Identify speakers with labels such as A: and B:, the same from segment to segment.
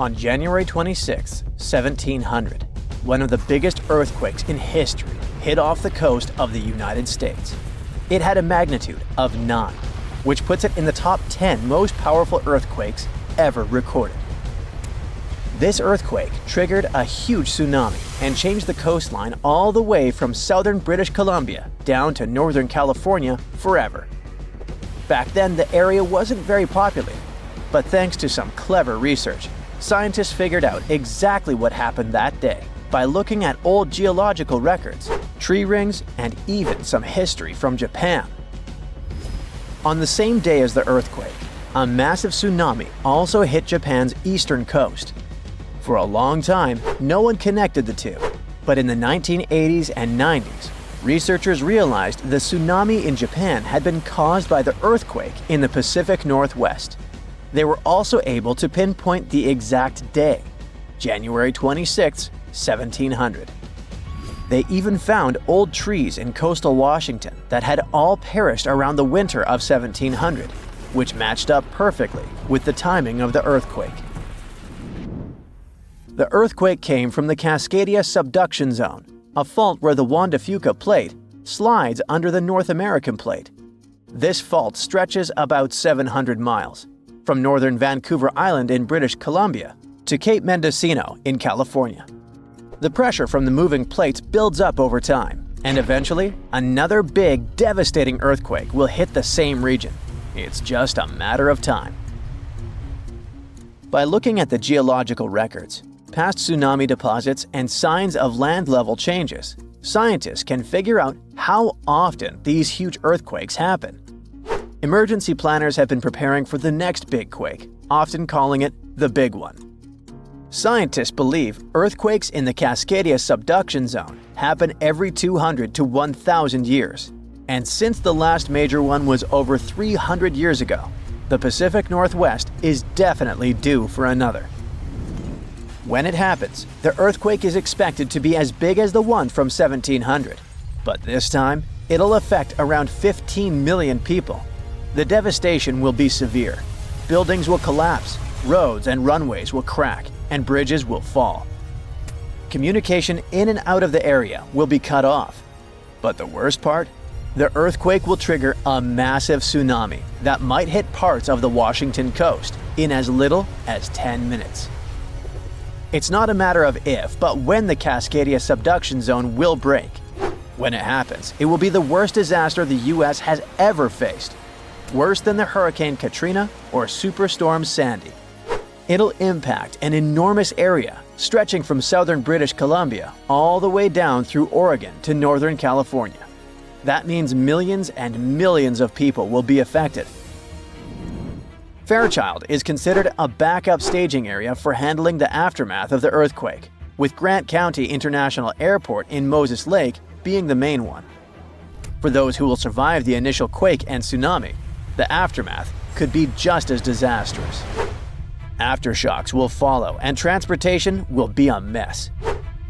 A: On January 26, 1700, one of the biggest earthquakes in history hit off the coast of the United States. It had a magnitude of 9, which puts it in the top 10 most powerful earthquakes ever recorded. This earthquake triggered a huge tsunami and changed the coastline all the way from southern British Columbia down to northern California forever. Back then, the area wasn't very populated, but thanks to some clever research, scientists figured out exactly what happened that day by looking at old geological records, tree rings, and even some history from Japan. On the same day as the earthquake, a massive tsunami also hit Japan's eastern coast. For a long time, no one connected the two, but in the 1980s and 90s, researchers realized the tsunami in Japan had been caused by the earthquake in the Pacific Northwest. They were also able to pinpoint the exact day, January 26, 1700. They even found old trees in coastal Washington that had all perished around the winter of 1700, which matched up perfectly with the timing of the earthquake. The earthquake came from the Cascadia subduction zone, a fault where the Juan de Fuca plate slides under the North American plate. This fault stretches about 700 miles, from northern Vancouver Island in British Columbia to Cape Mendocino in California. The pressure from the moving plates builds up over time, and eventually, another big, devastating earthquake will hit the same region. It's just a matter of time. By looking at the geological records, past tsunami deposits, and signs of land level changes, scientists can figure out how often these huge earthquakes happen. Emergency planners have been preparing for the next big quake, often calling it the big one. Scientists believe earthquakes in the Cascadia subduction zone happen every 200 to 1,000 years. And since the last major one was over 300 years ago, the Pacific Northwest is definitely due for another. When it happens, the earthquake is expected to be as big as the one from 1700. But this time, it'll affect around 15 million people. The devastation will be severe. Buildings will collapse, roads and runways will crack, and bridges will fall. Communication in and out of the area will be cut off. But the worst part? The earthquake will trigger a massive tsunami that might hit parts of the Washington coast in as little as 10 minutes. It's not a matter of if, but when the Cascadia subduction zone will break. When it happens, it will be the worst disaster the US has ever faced. Worse than the Hurricane Katrina or Superstorm Sandy. It'll impact an enormous area, stretching from southern British Columbia all the way down through Oregon to northern California. That means millions and millions of people will be affected. Fairchild is considered a backup staging area for handling the aftermath of the earthquake, with Grant County International Airport in Moses Lake being the main one. For those who will survive the initial quake and tsunami, the aftermath could be just as disastrous. Aftershocks will follow, and transportation will be a mess.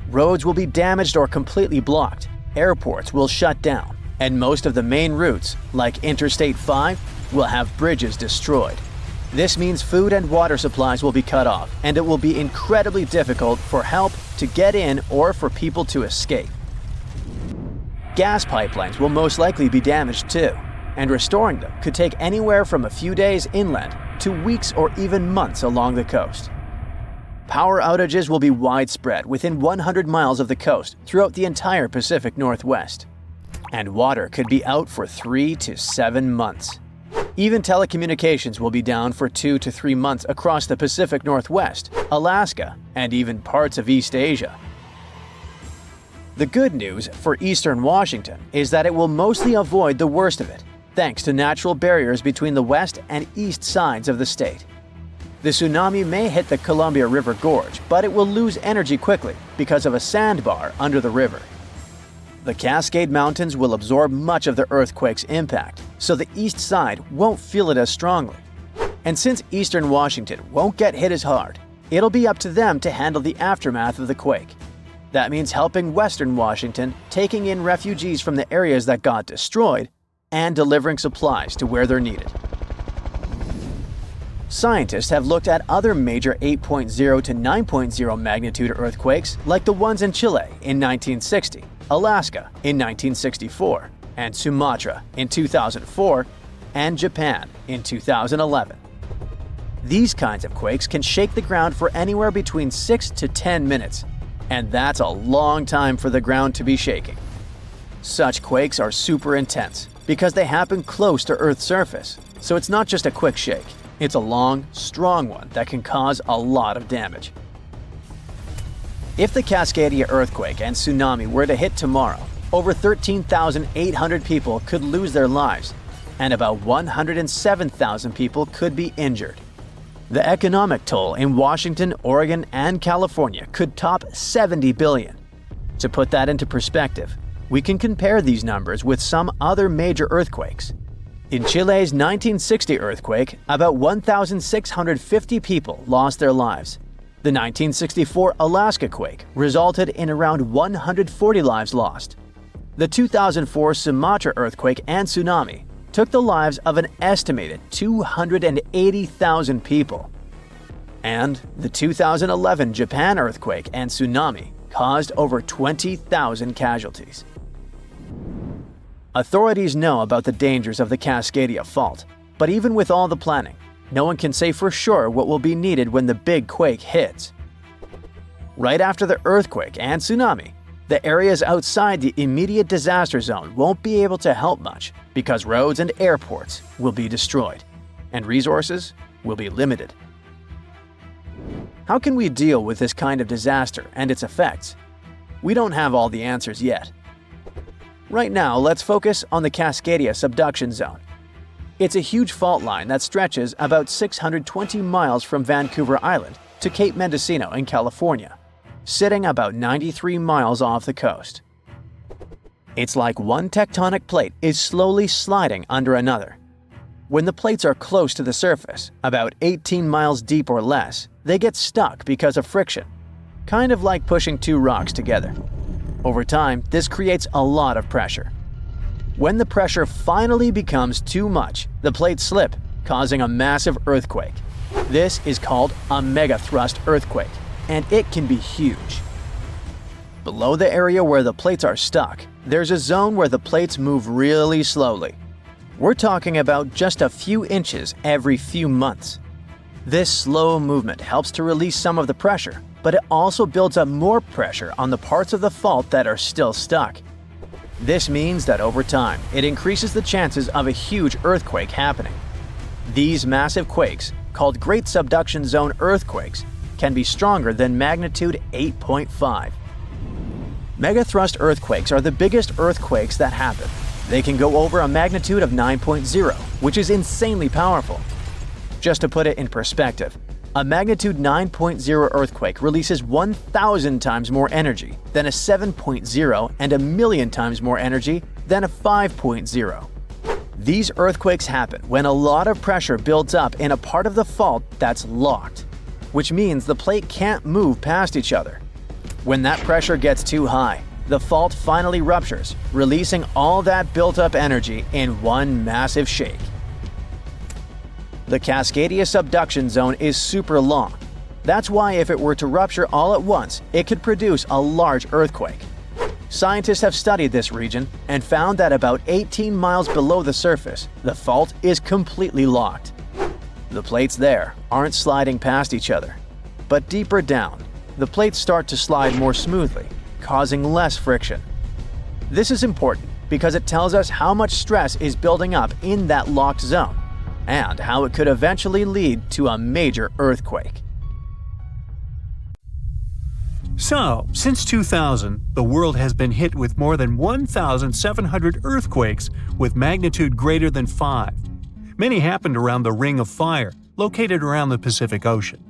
A: Roads will be damaged or completely blocked, airports will shut down, and most of the main routes, like Interstate 5, will have bridges destroyed. This means food and water supplies will be cut off, and it will be incredibly difficult for help to get in or for people to escape. Gas pipelines will most likely be damaged too, and restoring them could take anywhere from a few days inland to weeks or even months along the coast. Power outages will be widespread within 100 miles of the coast throughout the entire Pacific Northwest. And water could be out for 3 to 7 months. Even telecommunications will be down for 2 to 3 months across the Pacific Northwest, Alaska, and even parts of East Asia. The good news for eastern Washington is that it will mostly avoid the worst of it, thanks to natural barriers between the west and east sides of the state. The tsunami may hit the Columbia River Gorge, but it will lose energy quickly because of a sandbar under the river. The Cascade Mountains will absorb much of the earthquake's impact, so the east side won't feel it as strongly. And since eastern Washington won't get hit as hard, it'll be up to them to handle the aftermath of the quake. That means helping western Washington, taking in refugees from the areas that got destroyed, and delivering supplies to where they're needed. Scientists have looked at other major 8.0 to 9.0 magnitude earthquakes like the ones in Chile in 1960, Alaska in 1964, and Sumatra in 2004, and Japan in 2011. These kinds of quakes can shake the ground for anywhere between 6 to 10 minutes, and that's a long time for the ground to be shaking. Such quakes are super intense because they happen close to Earth's surface, so it's not just a quick shake. It's a long, strong one that can cause a lot of damage. If the Cascadia earthquake and tsunami were to hit tomorrow, over 13,800 people could lose their lives, and about 107,000 people could be injured. The economic toll in Washington, Oregon, and California could top 70 billion. To put that into perspective, we can compare these numbers with some other major earthquakes. In Chile's 1960 earthquake, about 1,650 people lost their lives. The 1964 Alaska quake resulted in around 140 lives lost. The 2004 Sumatra earthquake and tsunami took the lives of an estimated 280,000 people. And the 2011 Japan earthquake and tsunami caused over 20,000 casualties. Authorities know about the dangers of the Cascadia fault, but even with all the planning, no one can say for sure what will be needed when the big quake hits. Right after the earthquake and tsunami, the areas outside the immediate disaster zone won't be able to help much because roads and airports will be destroyed, and resources will be limited. How can we deal with this kind of disaster and its effects? We don't have all the answers yet. Right now, let's focus on the Cascadia subduction zone. It's a huge fault line that stretches about 620 miles from Vancouver Island to Cape Mendocino in California, sitting about 93 miles off the coast. It's like one tectonic plate is slowly sliding under another. When the plates are close to the surface, about 18 miles deep or less, they get stuck because of friction, kind of like pushing two rocks together. Over time, this creates a lot of pressure. When the pressure finally becomes too much, the plates slip, causing a massive earthquake. This is called a megathrust earthquake, and it can be huge. Below the area where the plates are stuck, there's a zone where the plates move really slowly. We're talking about just a few inches every few months. This slow movement helps to release some of the pressure, but it also builds up more pressure on the parts of the fault that are still stuck. This means that over time, it increases the chances of a huge earthquake happening. These massive quakes, called Great Subduction Zone earthquakes, can be stronger than magnitude 8.5. Megathrust earthquakes are the biggest earthquakes that happen. They can go over a magnitude of 9.0, which is insanely powerful. Just to put it in perspective, a magnitude 9.0 earthquake releases 1,000 times more energy than a 7.0 and a million times more energy than a 5.0. These earthquakes happen when a lot of pressure builds up in a part of the fault that's locked, which means the plate can't move past each other. When that pressure gets too high, the fault finally ruptures, releasing all that built-up energy in one massive shake. The Cascadia subduction zone is super long. That's why if it were to rupture all at once, it could produce a large earthquake. Scientists have studied this region and found that about 18 miles below the surface, the fault is completely locked. The plates there aren't sliding past each other. But deeper down, the plates start to slide more smoothly, causing less friction. This is important because it tells us how much stress is building up in that locked zone, and how it could eventually lead to a major earthquake.
B: So, since 2000, the world has been hit with more than 1,700 earthquakes with magnitude greater than 5. Many happened around the Ring of Fire, located around the Pacific Ocean.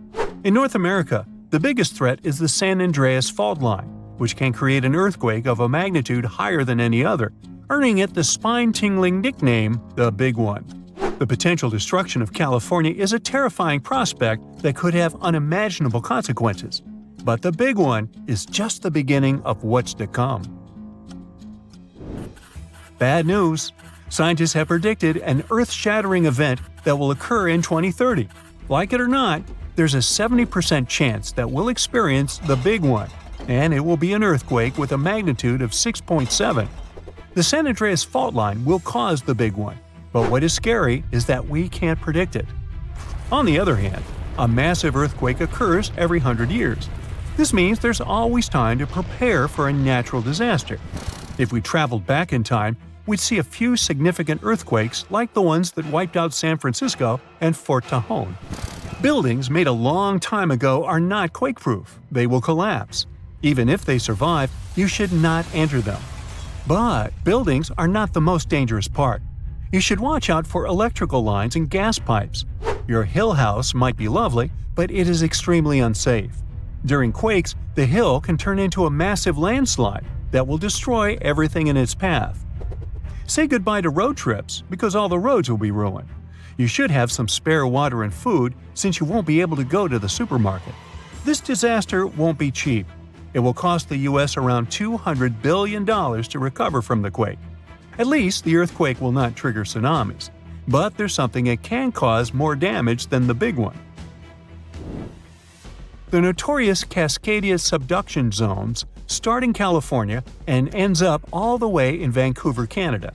B: In North America, the biggest threat is the San Andreas Fault Line, which can create an earthquake of a magnitude higher than any other, earning it the spine-tingling nickname, the Big One. The potential destruction of California is a terrifying prospect that could have unimaginable consequences. But the Big One is just the beginning of what's to come. Bad news! Scientists have predicted an earth-shattering event that will occur in 2030. Like it or not, there's a 70% chance that we'll experience the big one, and it will be an earthquake with a magnitude of 6.7. The San Andreas fault line will cause the big one, but what is scary is that we can't predict it. On the other hand, a massive earthquake occurs every 100 years. This means there's always time to prepare for a natural disaster. If we traveled back in time, we'd see a few significant earthquakes like the ones that wiped out San Francisco and Fort Tajon. Buildings made a long time ago are not quake-proof. They will collapse. Even if they survive, you should not enter them. But buildings are not the most dangerous part. You should watch out for electrical lines and gas pipes. Your hill house might be lovely, but it is extremely unsafe. During quakes, the hill can turn into a massive landslide that will destroy everything in its path. Say goodbye to road trips because all the roads will be ruined. You should have some spare water and food since you won't be able to go to the supermarket. This disaster won't be cheap. It will cost the U.S. around $200 billion to recover from the quake. At least the earthquake will not trigger tsunamis. But there's something that can cause more damage than the big one. The notorious Cascadia subduction zones start in California and ends up all the way in Vancouver, Canada.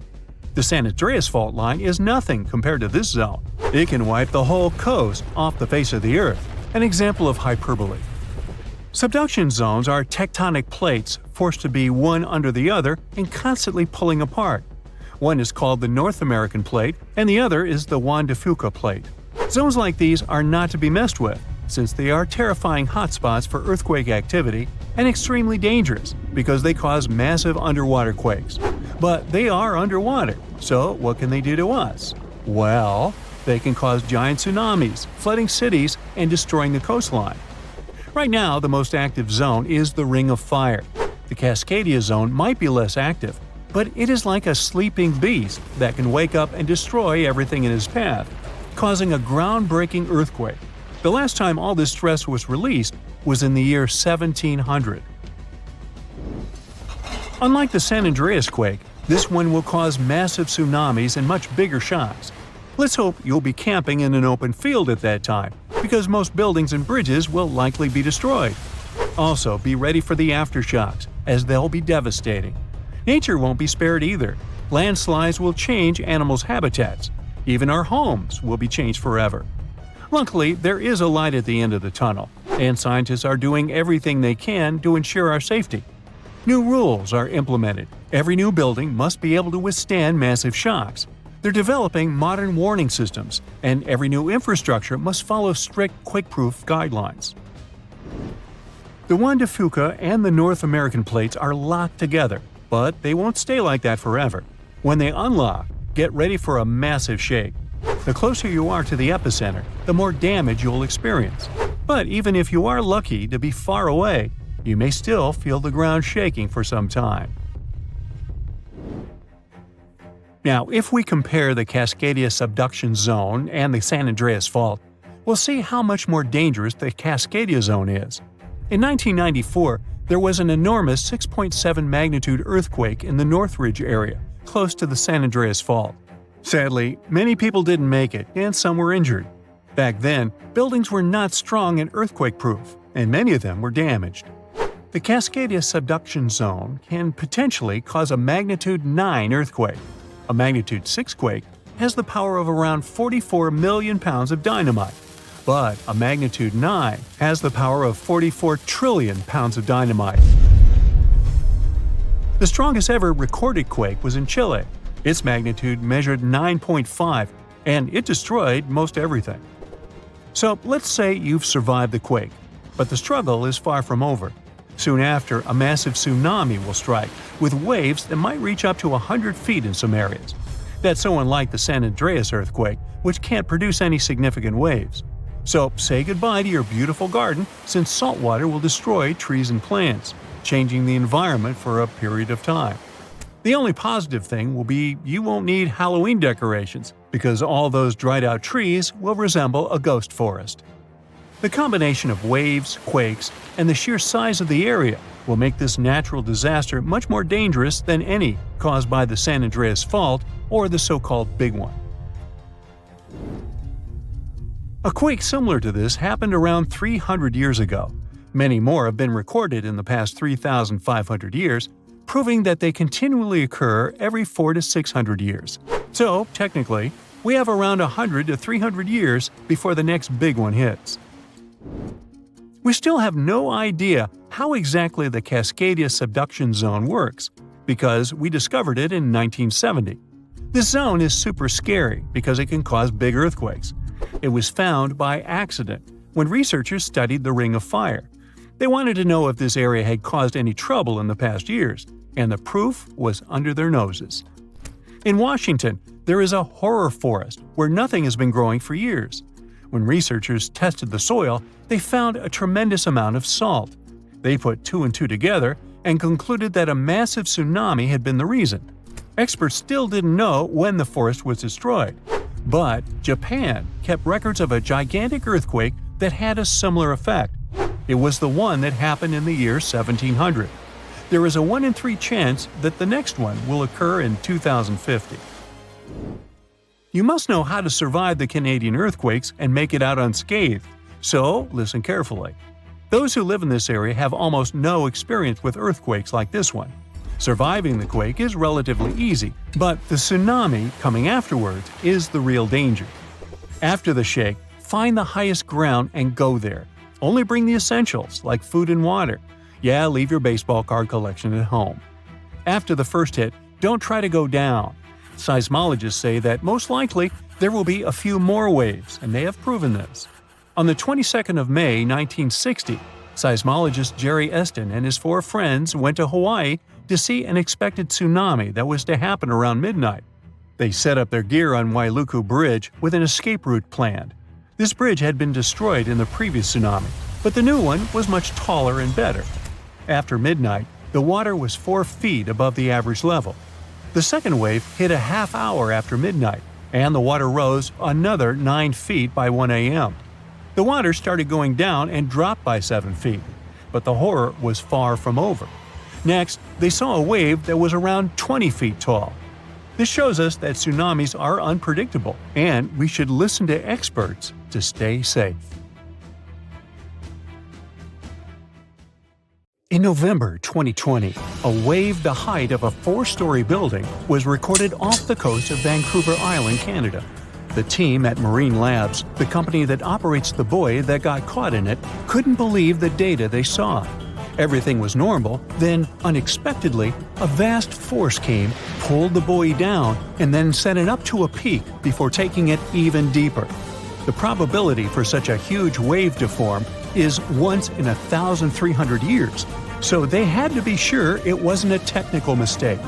B: The San Andreas fault line is nothing compared to this zone. It can wipe the whole coast off the face of the Earth, an example of hyperbole. Subduction zones are tectonic plates forced to be one under the other and constantly pulling apart. One is called the North American Plate and the other is the Juan de Fuca Plate. Zones like these are not to be messed with, since they are terrifying hotspots for earthquake activity and extremely dangerous because they cause massive underwater quakes. But they are underwater, so what can they do to us? Well, they can cause giant tsunamis, flooding cities, and destroying the coastline. Right now, the most active zone is the Ring of Fire. The Cascadia zone might be less active, but it is like a sleeping beast that can wake up and destroy everything in its path, causing a groundbreaking earthquake. The last time all this stress was released was in the year 1700. Unlike the San Andreas quake, this one will cause massive tsunamis and much bigger shocks. Let's hope you'll be camping in an open field at that time, because most buildings and bridges will likely be destroyed. Also, be ready for the aftershocks, as they'll be devastating. Nature won't be spared either. Landslides will change animals' habitats. Even our homes will be changed forever. Luckily, there is a light at the end of the tunnel, and scientists are doing everything they can to ensure our safety. New rules are implemented. Every new building must be able to withstand massive shocks. They're developing modern warning systems, and every new infrastructure must follow strict quake-proof guidelines. The Juan de Fuca and the North American plates are locked together, but they won't stay like that forever. When they unlock, get ready for a massive shake. The closer you are to the epicenter, the more damage you'll experience. But even if you are lucky to be far away, you may still feel the ground shaking for some time. Now, if we compare the Cascadia subduction zone and the San Andreas fault, we'll see how much more dangerous the Cascadia zone is. In 1994, there was an enormous 6.7 magnitude earthquake in the Northridge area, close to the San Andreas fault. Sadly, many people didn't make it, and some were injured. Back then, buildings were not strong and earthquake-proof, and many of them were damaged. The Cascadia subduction zone can potentially cause a magnitude 9 earthquake. A magnitude 6 quake has the power of around 44 million pounds of dynamite, but a magnitude 9 has the power of 44 trillion pounds of dynamite. The strongest ever recorded quake was in Chile. Its magnitude measured 9.5, and it destroyed most everything. So let's say you've survived the quake, but the struggle is far from over. Soon after, a massive tsunami will strike, with waves that might reach up to 100 feet in some areas. That's so unlike the San Andreas earthquake, which can't produce any significant waves. So say goodbye to your beautiful garden, since salt water will destroy trees and plants, changing the environment for a period of time. The only positive thing will be you won't need Halloween decorations, because all those dried-out trees will resemble a ghost forest. The combination of waves, quakes, and the sheer size of the area will make this natural disaster much more dangerous than any caused by the San Andreas fault or the so-called Big One. A quake similar to this happened around 300 years ago. Many more have been recorded in the past 3,500 years, proving that they continually occur every 400 to 600 years. So, technically, we have around 100 to 300 years before the next big one hits. We still have no idea how exactly the Cascadia subduction zone works, because we discovered it in 1970. This zone is super scary because it can cause big earthquakes. It was found by accident when researchers studied the Ring of Fire. They wanted to know if this area had caused any trouble in the past years, and the proof was under their noses. In Washington, there is a horror forest where nothing has been growing for years. When researchers tested the soil, they found a tremendous amount of salt. They put 2 and 2 together and concluded that a massive tsunami had been the reason. Experts still didn't know when the forest was destroyed. But Japan kept records of a gigantic earthquake that had a similar effect. It was the one that happened in the year 1700. There is a 1 in 3 chance that the next one will occur in 2050. You must know how to survive the Canadian earthquakes and make it out unscathed, so listen carefully. Those who live in this area have almost no experience with earthquakes like this one. Surviving the quake is relatively easy, but the tsunami coming afterwards is the real danger. After the shake, find the highest ground and go there. Only bring the essentials, like food and water. Yeah, leave your baseball card collection at home. After the first hit, don't try to go down. Seismologists say that most likely there will be a few more waves, and they have proven this. On the 22nd of May, 1960, seismologist Jerry Eston and his 4 friends went to Hawaii to see an expected tsunami that was to happen around midnight. They set up their gear on Wailuku Bridge with an escape route planned. This bridge had been destroyed in the previous tsunami, but the new one was much taller and better. After midnight, the water was 4 feet above the average level. The second wave hit a half hour after midnight, and the water rose another 9 feet by 1 a.m. The water started going down and dropped by 7 feet, but the horror was far from over. Next, they saw a wave that was around 20 feet tall. This shows us that tsunamis are unpredictable, and we should listen to experts to stay safe. In November 2020, a wave the height of a 4-story building was recorded off the coast of Vancouver Island, Canada. The team at Marine Labs, the company that operates the buoy that got caught in it, couldn't believe the data they saw. Everything was normal, then, unexpectedly, a vast force came, pulled the buoy down, and then sent it up to a peak before taking it even deeper. The probability for such a huge wave to form is once in 1,300 years, so they had to be sure it wasn't a technical mistake.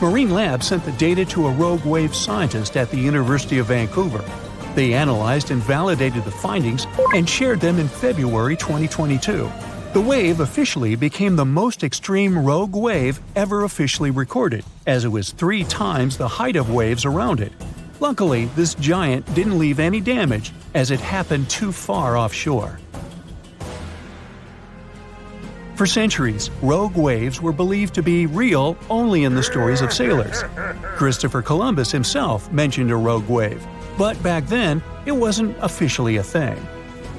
B: Marine Labs sent the data to a rogue wave scientist at the University of Vancouver. They analyzed and validated the findings and shared them in February 2022. The wave officially became the most extreme rogue wave ever officially recorded, as it was 3 times the height of waves around it. Luckily, this giant didn't leave any damage, as it happened too far offshore. For centuries, rogue waves were believed to be real only in the stories of sailors. Christopher Columbus himself mentioned a rogue wave, but back then, it wasn't officially a thing.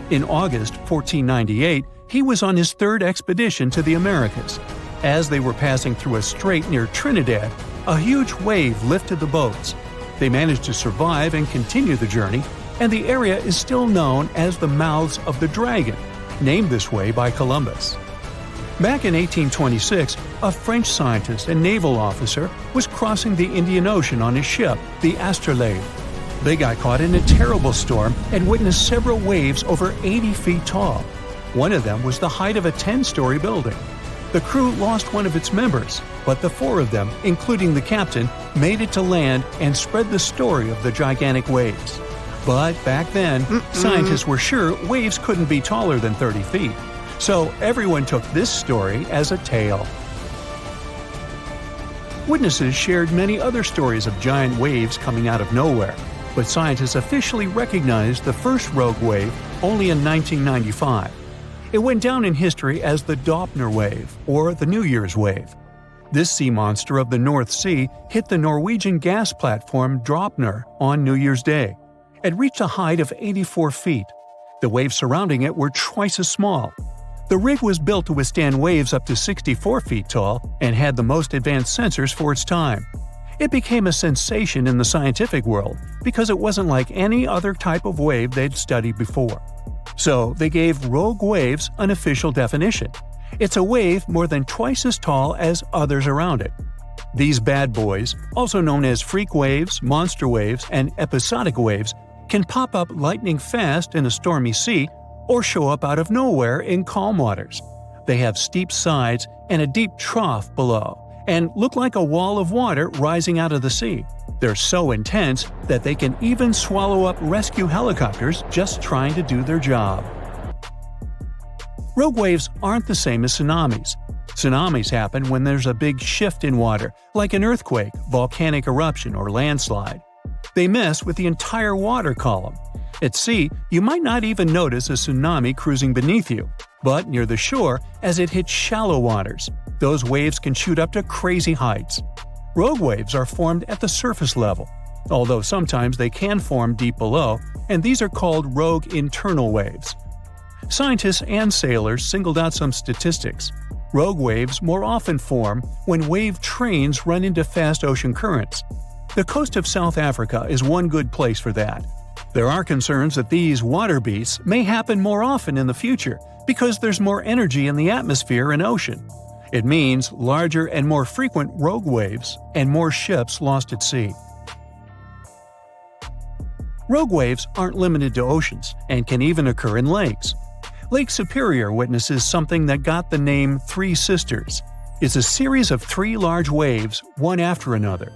B: In August 1498, he was on his 3rd expedition to the Americas. As they were passing through a strait near Trinidad, a huge wave lifted the boats. They managed to survive and continue the journey, and the area is still known as the Mouths of the Dragon, named this way by Columbus. Back in 1826, a French scientist and naval officer was crossing the Indian Ocean on his ship, the Astrolabe. They got caught in a terrible storm and witnessed several waves over 80 feet tall. One of them was the height of a 10-story building. The crew lost one of its members, but the 4 of them, including the captain, made it to land and spread the story of the gigantic waves. But back then, scientists were sure waves couldn't be taller than 30 feet. So everyone took this story as a tale. Witnesses shared many other stories of giant waves coming out of nowhere, but scientists officially recognized the first rogue wave only in 1995. It went down in history as the Doppler wave, or the New Year's wave. This sea monster of the North Sea hit the Norwegian gas platform Draupner on New Year's Day. It reached a height of 84 feet. The waves surrounding it were twice as small. The rig was built to withstand waves up to 64 feet tall and had the most advanced sensors for its time. It became a sensation in the scientific world because it wasn't like any other type of wave they'd studied before. So they gave rogue waves an official definition. It's a wave more than twice as tall as others around it. These bad boys, also known as freak waves, monster waves, and episodic waves, can pop up lightning fast in a stormy sea or show up out of nowhere in calm waters. They have steep sides and a deep trough below, and look like a wall of water rising out of the sea. They're so intense that they can even swallow up rescue helicopters just trying to do their job. Rogue waves aren't the same as tsunamis. Tsunamis happen when there's a big shift in water, like an earthquake, volcanic eruption, or landslide. They mess with the entire water column. At sea, you might not even notice a tsunami cruising beneath you, but near the shore, as it hits shallow waters, those waves can shoot up to crazy heights. Rogue waves are formed at the surface level, although sometimes they can form deep below, and these are called rogue internal waves. Scientists and sailors singled out some statistics. Rogue waves more often form when wave trains run into fast ocean currents. The coast of South Africa is one good place for that. There are concerns that these water beasts may happen more often in the future because there's more energy in the atmosphere and ocean. It means larger and more frequent rogue waves and more ships lost at sea. Rogue waves aren't limited to oceans and can even occur in lakes. Lake Superior witnesses something that got the name Three Sisters. It's a series of three large waves, one after another.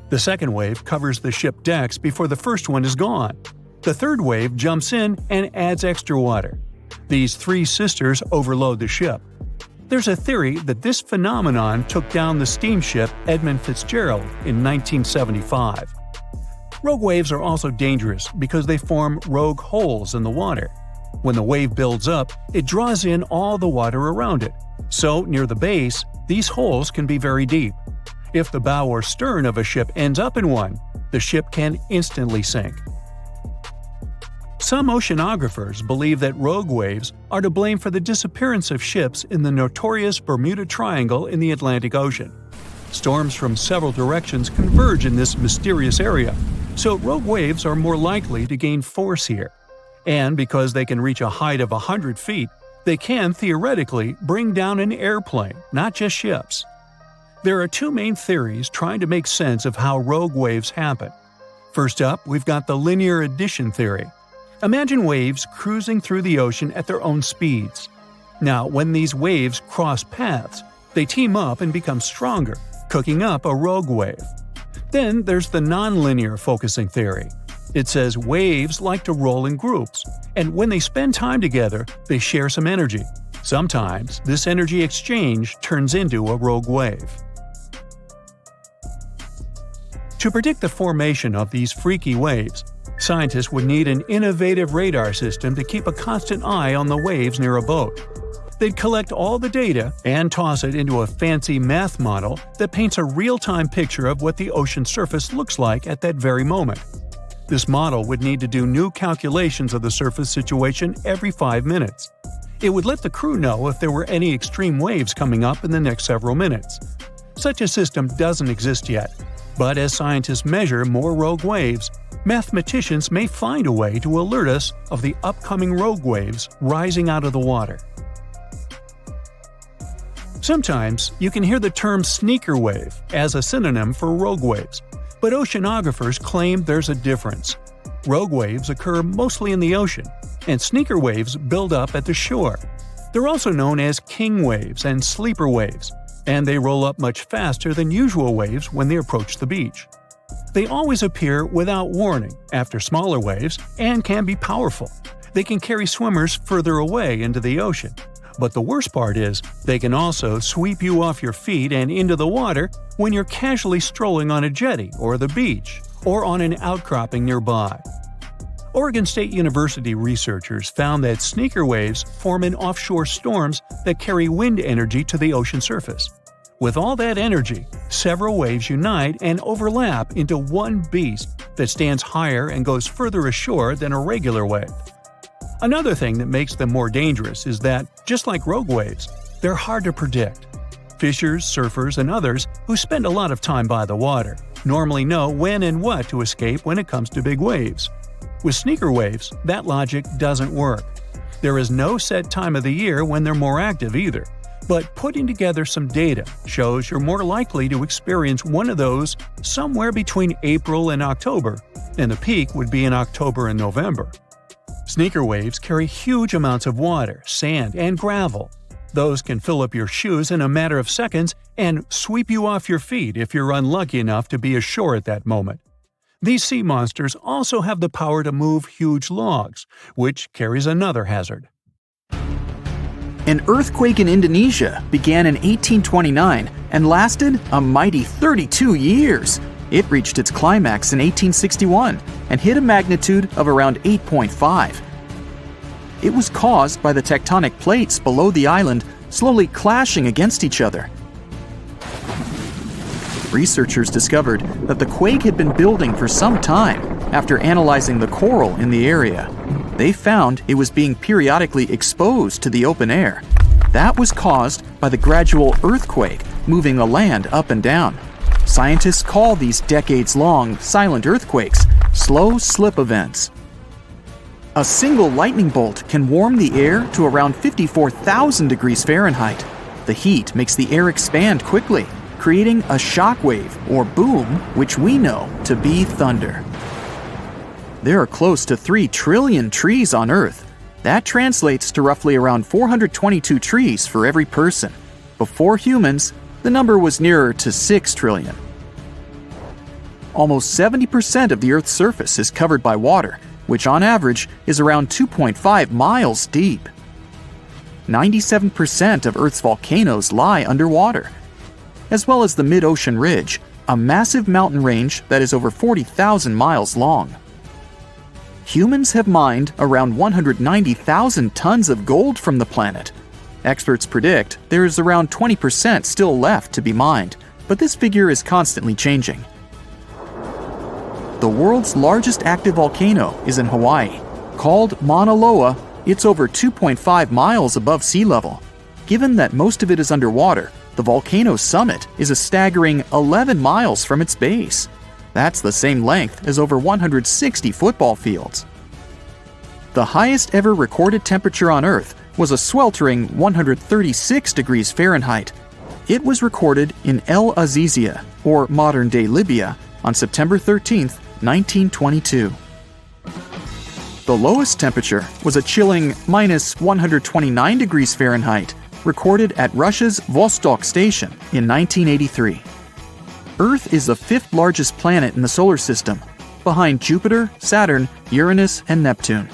B: The second wave covers the ship decks before the first one is gone. The third wave jumps in and adds extra water. These three sisters overload the ship. There's a theory that this phenomenon took down the steamship Edmund Fitzgerald in 1975. Rogue waves are also dangerous because they form rogue holes in the water. When the wave builds up, it draws in all the water around it. So, near the base, these holes can be very deep. If the bow or stern of a ship ends up in one, the ship can instantly sink. Some oceanographers believe that rogue waves are to blame for the disappearance of ships in the notorious Bermuda Triangle in the Atlantic Ocean. Storms from several directions converge in this mysterious area, so rogue waves are more likely to gain force here. And because they can reach a height of 100 feet, they can theoretically bring down an airplane, not just ships. There are two main theories trying to make sense of how rogue waves happen. First up, we've got the linear addition theory. Imagine waves cruising through the ocean at their own speeds. Now, when these waves cross paths, they team up and become stronger, cooking up a rogue wave. Then there's the nonlinear focusing theory. It says waves like to roll in groups, and when they spend time together, they share some energy. Sometimes, this energy exchange turns into a rogue wave. To predict the formation of these freaky waves, scientists would need an innovative radar system to keep a constant eye on the waves near a boat. They'd collect all the data and toss it into a fancy math model that paints a real-time picture of what the ocean surface looks like at that very moment. This model would need to do new calculations of the surface situation every 5 minutes. It would let the crew know if there were any extreme waves coming up in the next several minutes. Such a system doesn't exist yet, but as scientists measure more rogue waves, mathematicians may find a way to alert us of the upcoming rogue waves rising out of the water. Sometimes you can hear the term sneaker wave as a synonym for rogue waves, but oceanographers claim there's a difference. Rogue waves occur mostly in the ocean, and sneaker waves build up at the shore. They're also known as king waves and sleeper waves, and they roll up much faster than usual waves when they approach the beach. They always appear without warning after smaller waves and can be powerful. They can carry swimmers further away into the ocean. But the worst part is, they can also sweep you off your feet and into the water when you're casually strolling on a jetty or the beach, or on an outcropping nearby. Oregon State University researchers found that sneaker waves form in offshore storms that carry wind energy to the ocean surface. With all that energy, several waves unite and overlap into one beast that stands higher and goes further ashore than a regular wave. Another thing that makes them more dangerous is that, just like rogue waves, they're hard to predict. Fishers, surfers, and others who spend a lot of time by the water normally know when and what to escape when it comes to big waves. With sneaker waves, that logic doesn't work. There is no set time of the year when they're more active either. But putting together some data shows you're more likely to experience one of those somewhere between April and October, and the peak would be in October and November. Sneaker waves carry huge amounts of water, sand, and gravel. Those can fill up your shoes in a matter of seconds and sweep you off your feet if you're unlucky enough to be ashore at that moment. These sea monsters also have the power to move huge logs, which carries another hazard.
C: An earthquake in Indonesia began in 1829 and lasted a mighty 32 years. It reached its climax in 1861 and hit a magnitude of around 8.5. It was caused by the tectonic plates below the island slowly clashing against each other. Researchers discovered that the quake had been building for some time after analyzing the coral in the area. They found it was being periodically exposed to the open air. That was caused by the gradual earthquake moving the land up and down. Scientists call these decades-long silent earthquakes slow slip events. A single lightning bolt can warm the air to around 54,000 degrees Fahrenheit. The heat makes the air expand quickly, creating a shock wave or boom, which we know to be thunder. There are close to 3 trillion trees on Earth. That translates to roughly around 422 trees for every person. Before humans, the number was nearer to 6 trillion. Almost 70% of the Earth's surface is covered by water, which on average is around 2.5 miles deep. 97% of Earth's volcanoes lie underwater, as well as the mid-ocean ridge, a massive mountain range that is over 40,000 miles long. Humans have mined around 190,000 tons of gold from the planet. Experts predict there is around 20% still left to be mined, but this figure is constantly changing. The world's largest active volcano is in Hawaii. Called Mauna Loa, it's over 2.5 miles above sea level. Given that most of it is underwater, the volcano's summit is a staggering 11 miles from its base. That's the same length as over 160 football fields. The highest ever recorded temperature on Earth was a sweltering 136 degrees Fahrenheit. It was recorded in El Azizia, or modern-day Libya, on September 13, 1922. The lowest temperature was a chilling minus 129 degrees Fahrenheit, recorded at Russia's Vostok station in 1983. Earth is the 5th largest planet in the solar system, behind Jupiter, Saturn, Uranus, and Neptune.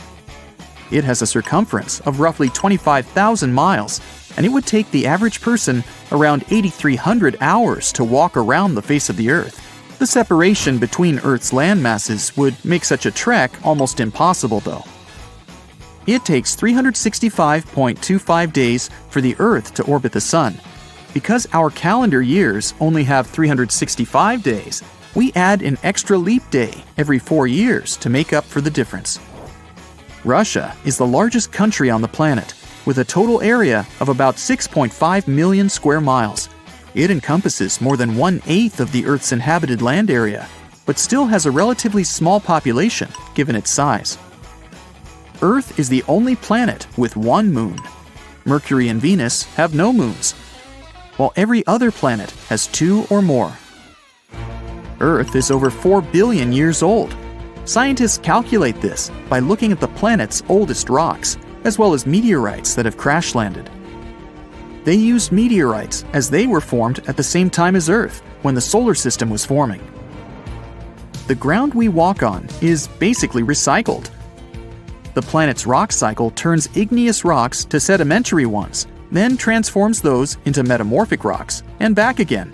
C: It has a circumference of roughly 25,000 miles, and it would take the average person around 8,300 hours to walk around the face of the Earth. The separation between Earth's land masses would make such a trek almost impossible, though. It takes 365.25 days for the Earth to orbit the Sun. Because our calendar years only have 365 days, we add an extra leap day every 4 years to make up for the difference. Russia is the largest country on the planet, with a total area of about 6.5 million square miles. It encompasses more than 1/8 of the Earth's inhabited land area, but still has a relatively small population given its size. Earth is the only planet with one moon. Mercury and Venus have no moons, while every other planet has 2 or more. Earth is over 4 billion years old. Scientists calculate this by looking at the planet's oldest rocks, as well as meteorites that have crash-landed. They used meteorites as they were formed at the same time as Earth, when the solar system was forming. The ground we walk on is basically recycled. The planet's rock cycle turns igneous rocks to sedimentary ones, then transforms those into metamorphic rocks, and back again.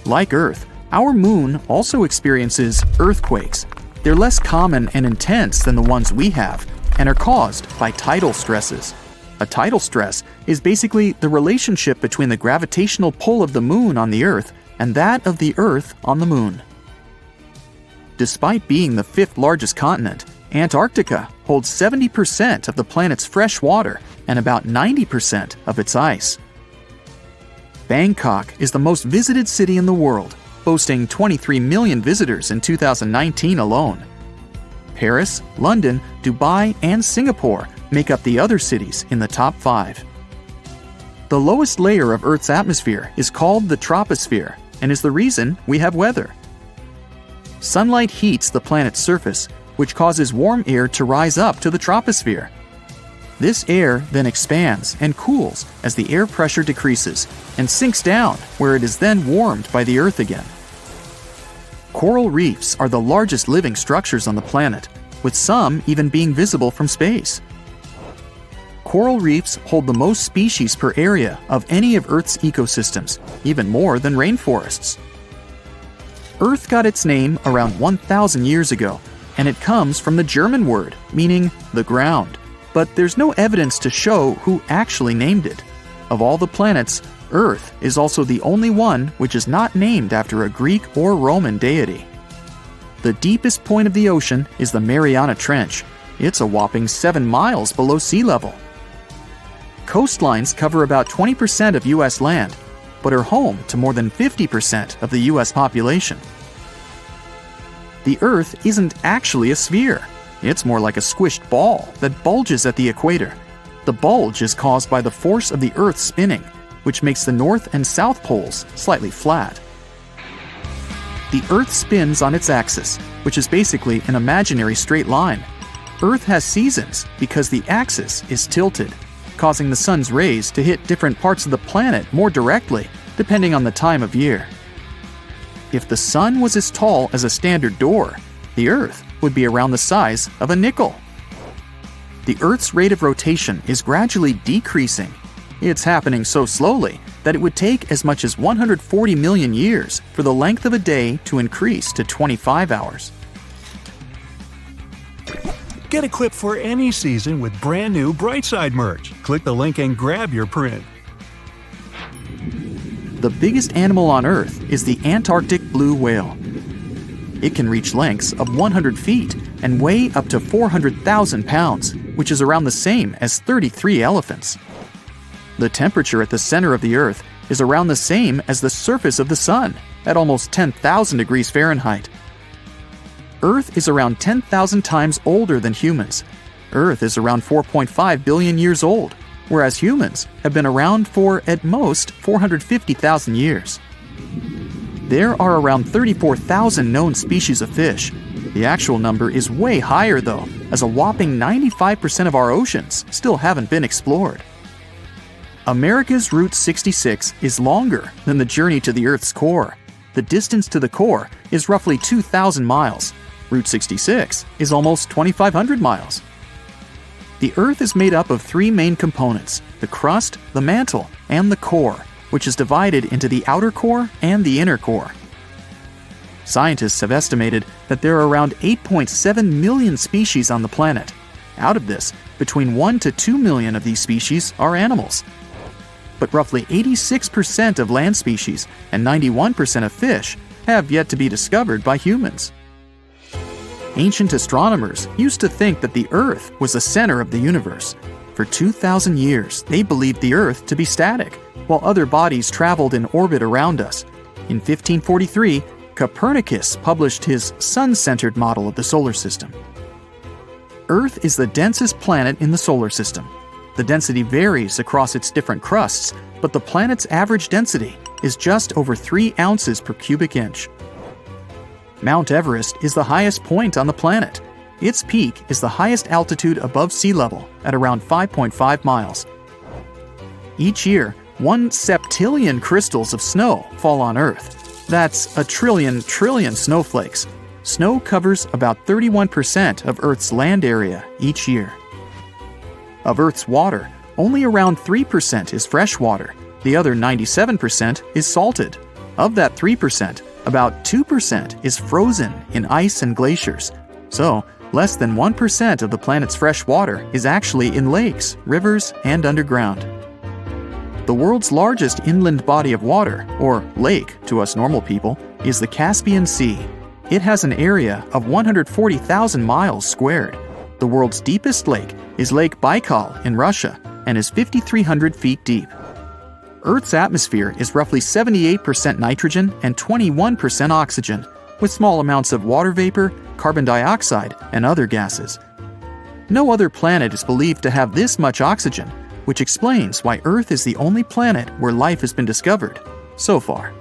C: Like Earth, our moon also experiences earthquakes. They're less common and intense than the ones we have, and are caused by tidal stresses. A tidal stress is basically the relationship between the gravitational pull of the moon on the Earth and that of the Earth on the moon. Despite being the 5th largest continent, Antarctica holds 70% of the planet's fresh water and about 90% of its ice. Bangkok is the most visited city in the world, boasting 23 million visitors in 2019 alone. Paris, London, Dubai, and Singapore make up the other cities in the top 5. The lowest layer of Earth's atmosphere is called the troposphere and is the reason we have weather. Sunlight heats the planet's surface, which causes warm air to rise up to the troposphere. This air then expands and cools as the air pressure decreases and sinks down, where it is then warmed by the Earth again. Coral reefs are the largest living structures on the planet, with some even being visible from space. Coral reefs hold the most species per area of any of Earth's ecosystems, even more than rainforests. Earth got its name around 1,000 years ago, and it comes from the German word meaning the ground, but there's no evidence to show who actually named it. Of all the planets, Earth is also the only one which is not named after a Greek or Roman deity. The deepest point of the ocean is the Mariana Trench. It's a whopping 7 miles below sea level. Coastlines cover about 20% of U.S. land, but are home to more than 50% of the U.S. population. The Earth isn't actually a sphere. It's more like a squished ball that bulges at the equator. The bulge is caused by the force of the Earth spinning, which makes the north and south poles slightly flat. The Earth spins on its axis, which is basically an imaginary straight line. Earth has seasons because the axis is tilted, causing the sun's rays to hit different parts of the planet more directly, depending on the time of year. If the sun was as tall as a standard door, the Earth would be around the size of a nickel. The Earth's rate of rotation is gradually decreasing. It's happening so slowly that it would take as much as 140 million years for the length of a day to increase to 25 hours.
B: Get equipped for any season with brand new Brightside merch. Click the link and grab your print.
C: The biggest animal on Earth is the Antarctic blue whale. It can reach lengths of 100 feet and weigh up to 400,000 pounds, which is around the same as 33 elephants. The temperature at the center of the Earth is around the same as the surface of the Sun, at almost 10,000 degrees Fahrenheit. Earth is around 10,000 times older than humans. Earth is around 4.5 billion years old, whereas humans have been around for, at most, 450,000 years. There are around 34,000 known species of fish. The actual number is way higher though, as a whopping 95% of our oceans still haven't been explored. America's Route 66 is longer than the journey to the Earth's core. The distance to the core is roughly 2,000 miles. Route 66 is almost 2,500 miles. The Earth is made up of 3 main components: the crust, the mantle, and the core, which is divided into the outer core and the inner core. Scientists have estimated that there are around 8.7 million species on the planet. Out of this, between 1 to 2 million of these species are animals. But roughly 86% of land species and 91% of fish have yet to be discovered by humans. Ancient astronomers used to think that the Earth was the center of the universe. For 2,000 years, they believed the Earth to be static, while other bodies traveled in orbit around us. In 1543, Copernicus published his sun-centered model of the solar system. Earth is the densest planet in the solar system. The density varies across its different crusts, but the planet's average density is just over 3 ounces per cubic inch. Mount Everest is the highest point on the planet. Its peak is the highest altitude above sea level at around 5.5 miles. Each year, 1 septillion crystals of snow fall on Earth. That's a trillion snowflakes. Snow covers about 31% of Earth's land area each year. Of Earth's water, only around 3% is fresh water. The other 97% is salted. Of that 3%, about 2% is frozen in ice and glaciers. So, Less than 1% of the planet's fresh water is actually in lakes, rivers, and underground. The world's largest inland body of water, or lake to us normal people, is the Caspian Sea. It has an area of 140,000 miles squared. The world's deepest lake is Lake Baikal in Russia and is 5,300 feet deep. Earth's atmosphere is roughly 78% nitrogen and 21% oxygen, with small amounts of water vapor, carbon dioxide, and other gases. No other planet is believed to have this much oxygen, which explains why Earth is the only planet where life has been discovered so far.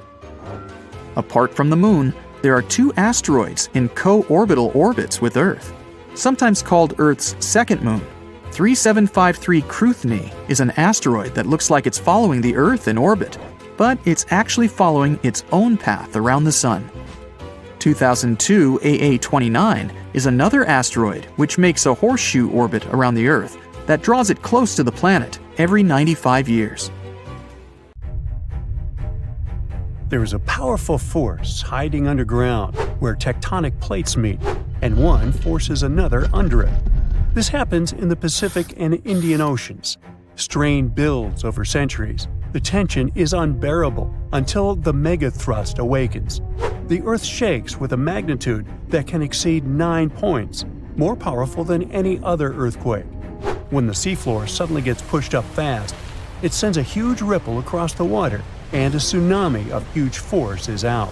C: Apart from the Moon, there are 2 asteroids in co-orbital orbits with Earth, sometimes called Earth's second moon. 3753 Cruithne is an asteroid that looks like it's following the Earth in orbit, but it's actually following its own path around the Sun. 2002 AA29 is another asteroid which makes a horseshoe orbit around the Earth that draws it close to the planet every 95 years.
B: There is a powerful force hiding underground where tectonic plates meet, and one forces another under it. This happens in the Pacific and Indian Oceans. Strain builds over centuries. The tension is unbearable until the megathrust awakens. The Earth shakes with a magnitude that can exceed 9 points, more powerful than any other earthquake. When the seafloor suddenly gets pushed up fast, it sends a huge ripple across the water, and a tsunami of huge force is out.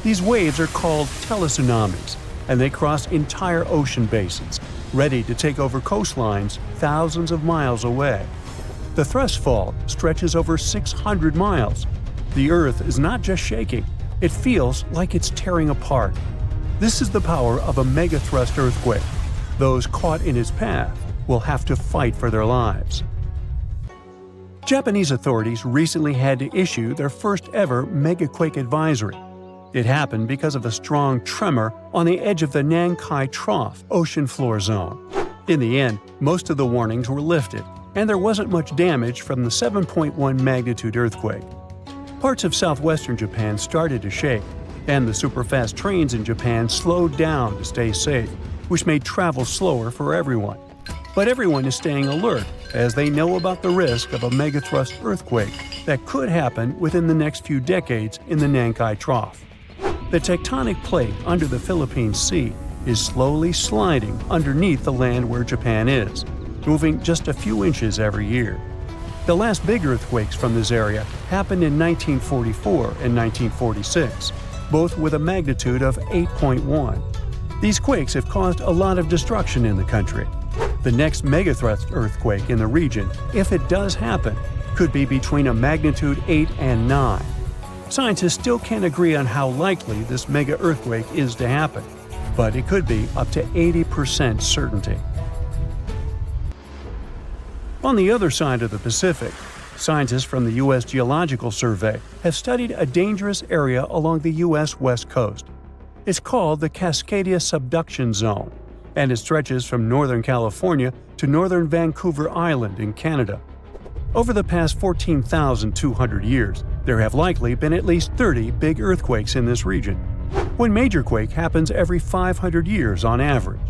B: These waves are called teletsunamis, and they cross entire ocean basins, ready to take over coastlines thousands of miles away. The thrust fault stretches over 600 miles. The Earth is not just shaking, it feels like it's tearing apart. This is the power of a megathrust earthquake. Those caught in its path will have to fight for their lives. Japanese authorities recently had to issue their first ever megaquake advisory. It happened because of a strong tremor on the edge of the Nankai Trough ocean floor zone. In the end, most of the warnings were lifted, and there wasn't much damage from the 7.1 magnitude earthquake. Parts of southwestern Japan started to shake, and the superfast trains in Japan slowed down to stay safe, which made travel slower for everyone. But everyone is staying alert as they know about the risk of a megathrust earthquake that could happen within the next few decades in the Nankai Trough. The tectonic plate under the Philippine Sea is slowly sliding underneath the land where Japan is, moving just a few inches every year. The last big earthquakes from this area happened in 1944 and 1946, both with a magnitude of 8.1. These quakes have caused a lot of destruction in the country. The next megathrust earthquake in the region, if it does happen, could be between a magnitude 8 and 9. Scientists still can't agree on how likely this mega earthquake is to happen, but it could be up to 80% certainty. On the other side of the Pacific, scientists from the U.S. Geological Survey have studied a dangerous area along the U.S. West Coast. It's called the Cascadia Subduction Zone, and it stretches from northern California to northern Vancouver Island in Canada. Over the past 14,200 years, there have likely been at least 30 big earthquakes in this region. One major quake happens every 500 years on average.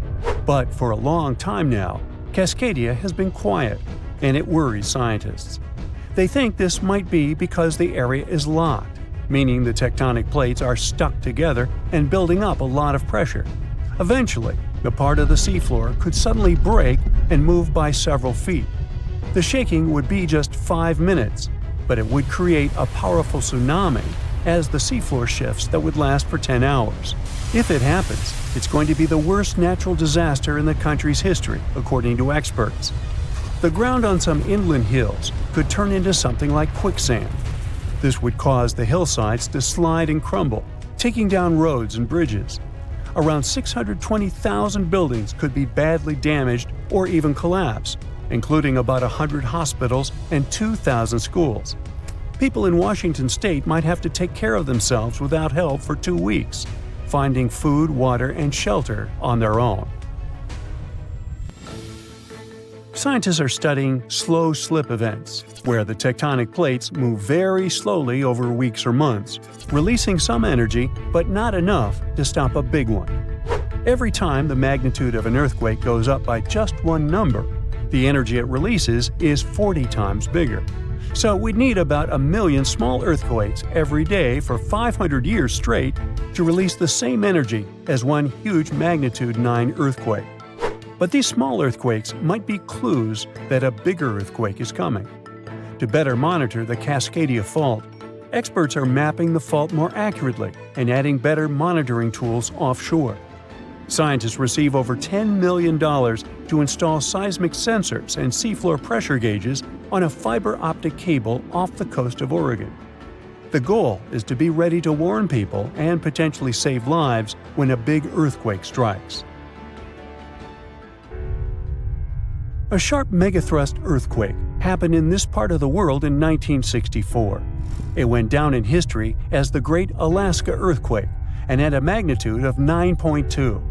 B: But for a long time now, Cascadia has been quiet, and it worries scientists. They think this might be because the area is locked, meaning the tectonic plates are stuck together and building up a lot of pressure. Eventually, the part of the seafloor could suddenly break and move by several feet. The shaking would be just 5 minutes, but it would create a powerful tsunami as the seafloor shifts that would last for 10 hours. If it happens, it's going to be the worst natural disaster in the country's history, according to experts. The ground on some inland hills could turn into something like quicksand. This would cause the hillsides to slide and crumble, taking down roads and bridges. Around 620,000 buildings could be badly damaged or even collapse, including about 100 hospitals and 2,000 schools. People in Washington state might have to take care of themselves without help for 2 weeks, finding food, water, and shelter on their own. Scientists are studying slow slip events, where the tectonic plates move very slowly over weeks or months, releasing some energy but not enough to stop a big one. Every time the magnitude of an earthquake goes up by just one number, the energy it releases is 40 times bigger. So we'd need about 1 million small earthquakes every day for 500 years straight to release the same energy as one huge magnitude 9 earthquake. But these small earthquakes might be clues that a bigger earthquake is coming. To better monitor the Cascadia Fault, experts are mapping the fault more accurately and adding better monitoring tools offshore. Scientists receive over $10 million to install seismic sensors and seafloor pressure gauges on a fiber optic cable off the coast of Oregon. The goal is to be ready to warn people and potentially save lives when a big earthquake strikes. A sharp megathrust earthquake happened in this part of the world in 1964. It went down in history as the Great Alaska Earthquake and had a magnitude of 9.2.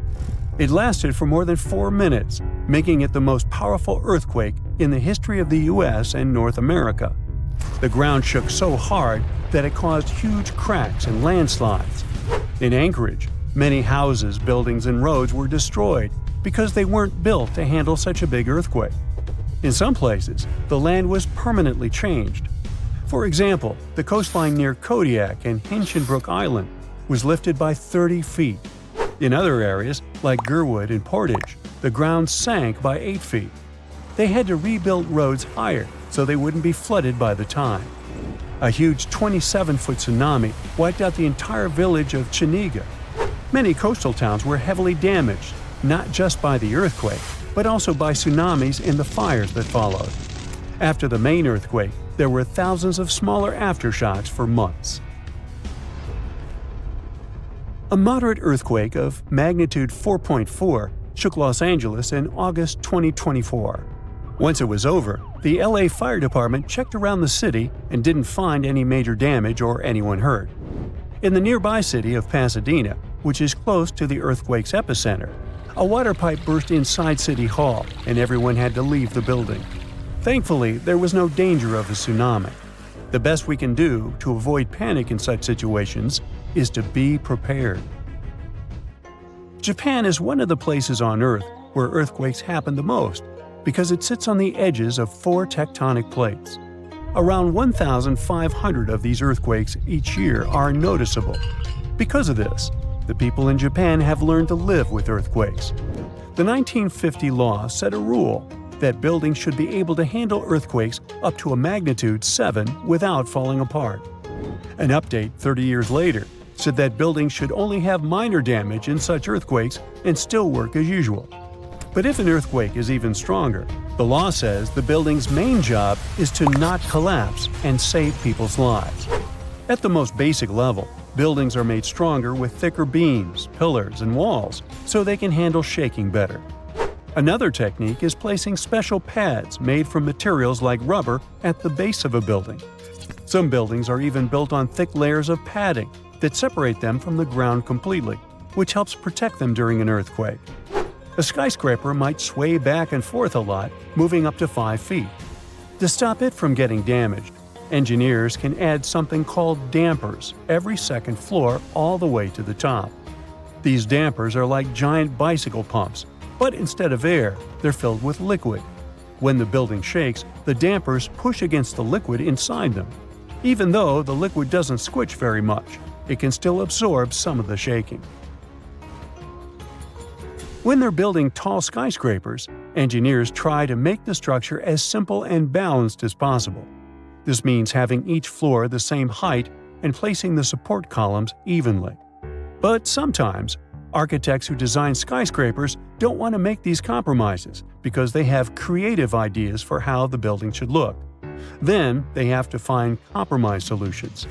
B: It lasted for more than 4 minutes, making it the most powerful earthquake in the history of the U.S. and North America. The ground shook so hard that it caused huge cracks and landslides. In Anchorage, many houses, buildings, and roads were destroyed because they weren't built to handle such a big earthquake. In some places, the land was permanently changed. For example, the coastline near Kodiak and Hinchinbrook Island was lifted by 30 feet. In other areas, like Gerwood and Portage, the ground sank by 8 feet. They had to rebuild roads higher so they wouldn't be flooded by the time. A huge 27-foot tsunami wiped out the entire village of Chiniga. Many coastal towns were heavily damaged, not just by the earthquake, but also by tsunamis and the fires that followed. After the main earthquake, there were thousands of smaller aftershocks for months. A moderate earthquake of magnitude 4.4 shook Los Angeles in August 2024. Once it was over, the LA Fire Department checked around the city and didn't find any major damage or anyone hurt. In the nearby city of Pasadena, which is close to the earthquake's epicenter, a water pipe burst inside City Hall and everyone had to leave the building. Thankfully, there was no danger of a tsunami. The best we can do to avoid panic in such situations is to be prepared. Japan is one of the places on Earth where earthquakes happen the most because it sits on the edges of 4 tectonic plates. Around 1,500 of these earthquakes each year are noticeable. Because of this, the people in Japan have learned to live with earthquakes. The 1950 law set a rule that buildings should be able to handle earthquakes up to a magnitude 7 without falling apart. An update 30 years later said that buildings should only have minor damage in such earthquakes and still work as usual. But if an earthquake is even stronger, the law says the building's main job is to not collapse and save people's lives. At the most basic level, buildings are made stronger with thicker beams, pillars, and walls so they can handle shaking better. Another technique is placing special pads made from materials like rubber at the base of a building. Some buildings are even built on thick layers of padding that separate them from the ground completely, which helps protect them during an earthquake. A skyscraper might sway back and forth a lot, moving up to 5 feet. To stop it from getting damaged, engineers can add something called dampers every second floor all the way to the top. These dampers are like giant bicycle pumps, but instead of air, they're filled with liquid. When the building shakes, the dampers push against the liquid inside them. Even though the liquid doesn't squish very much, it can still absorb some of the shaking. When they're building tall skyscrapers, engineers try to make the structure as simple and balanced as possible. This means having each floor the same height and placing the support columns evenly. But sometimes, architects who design skyscrapers don't want to make these compromises because they have creative ideas for how the building should look. Then they have to find compromise solutions.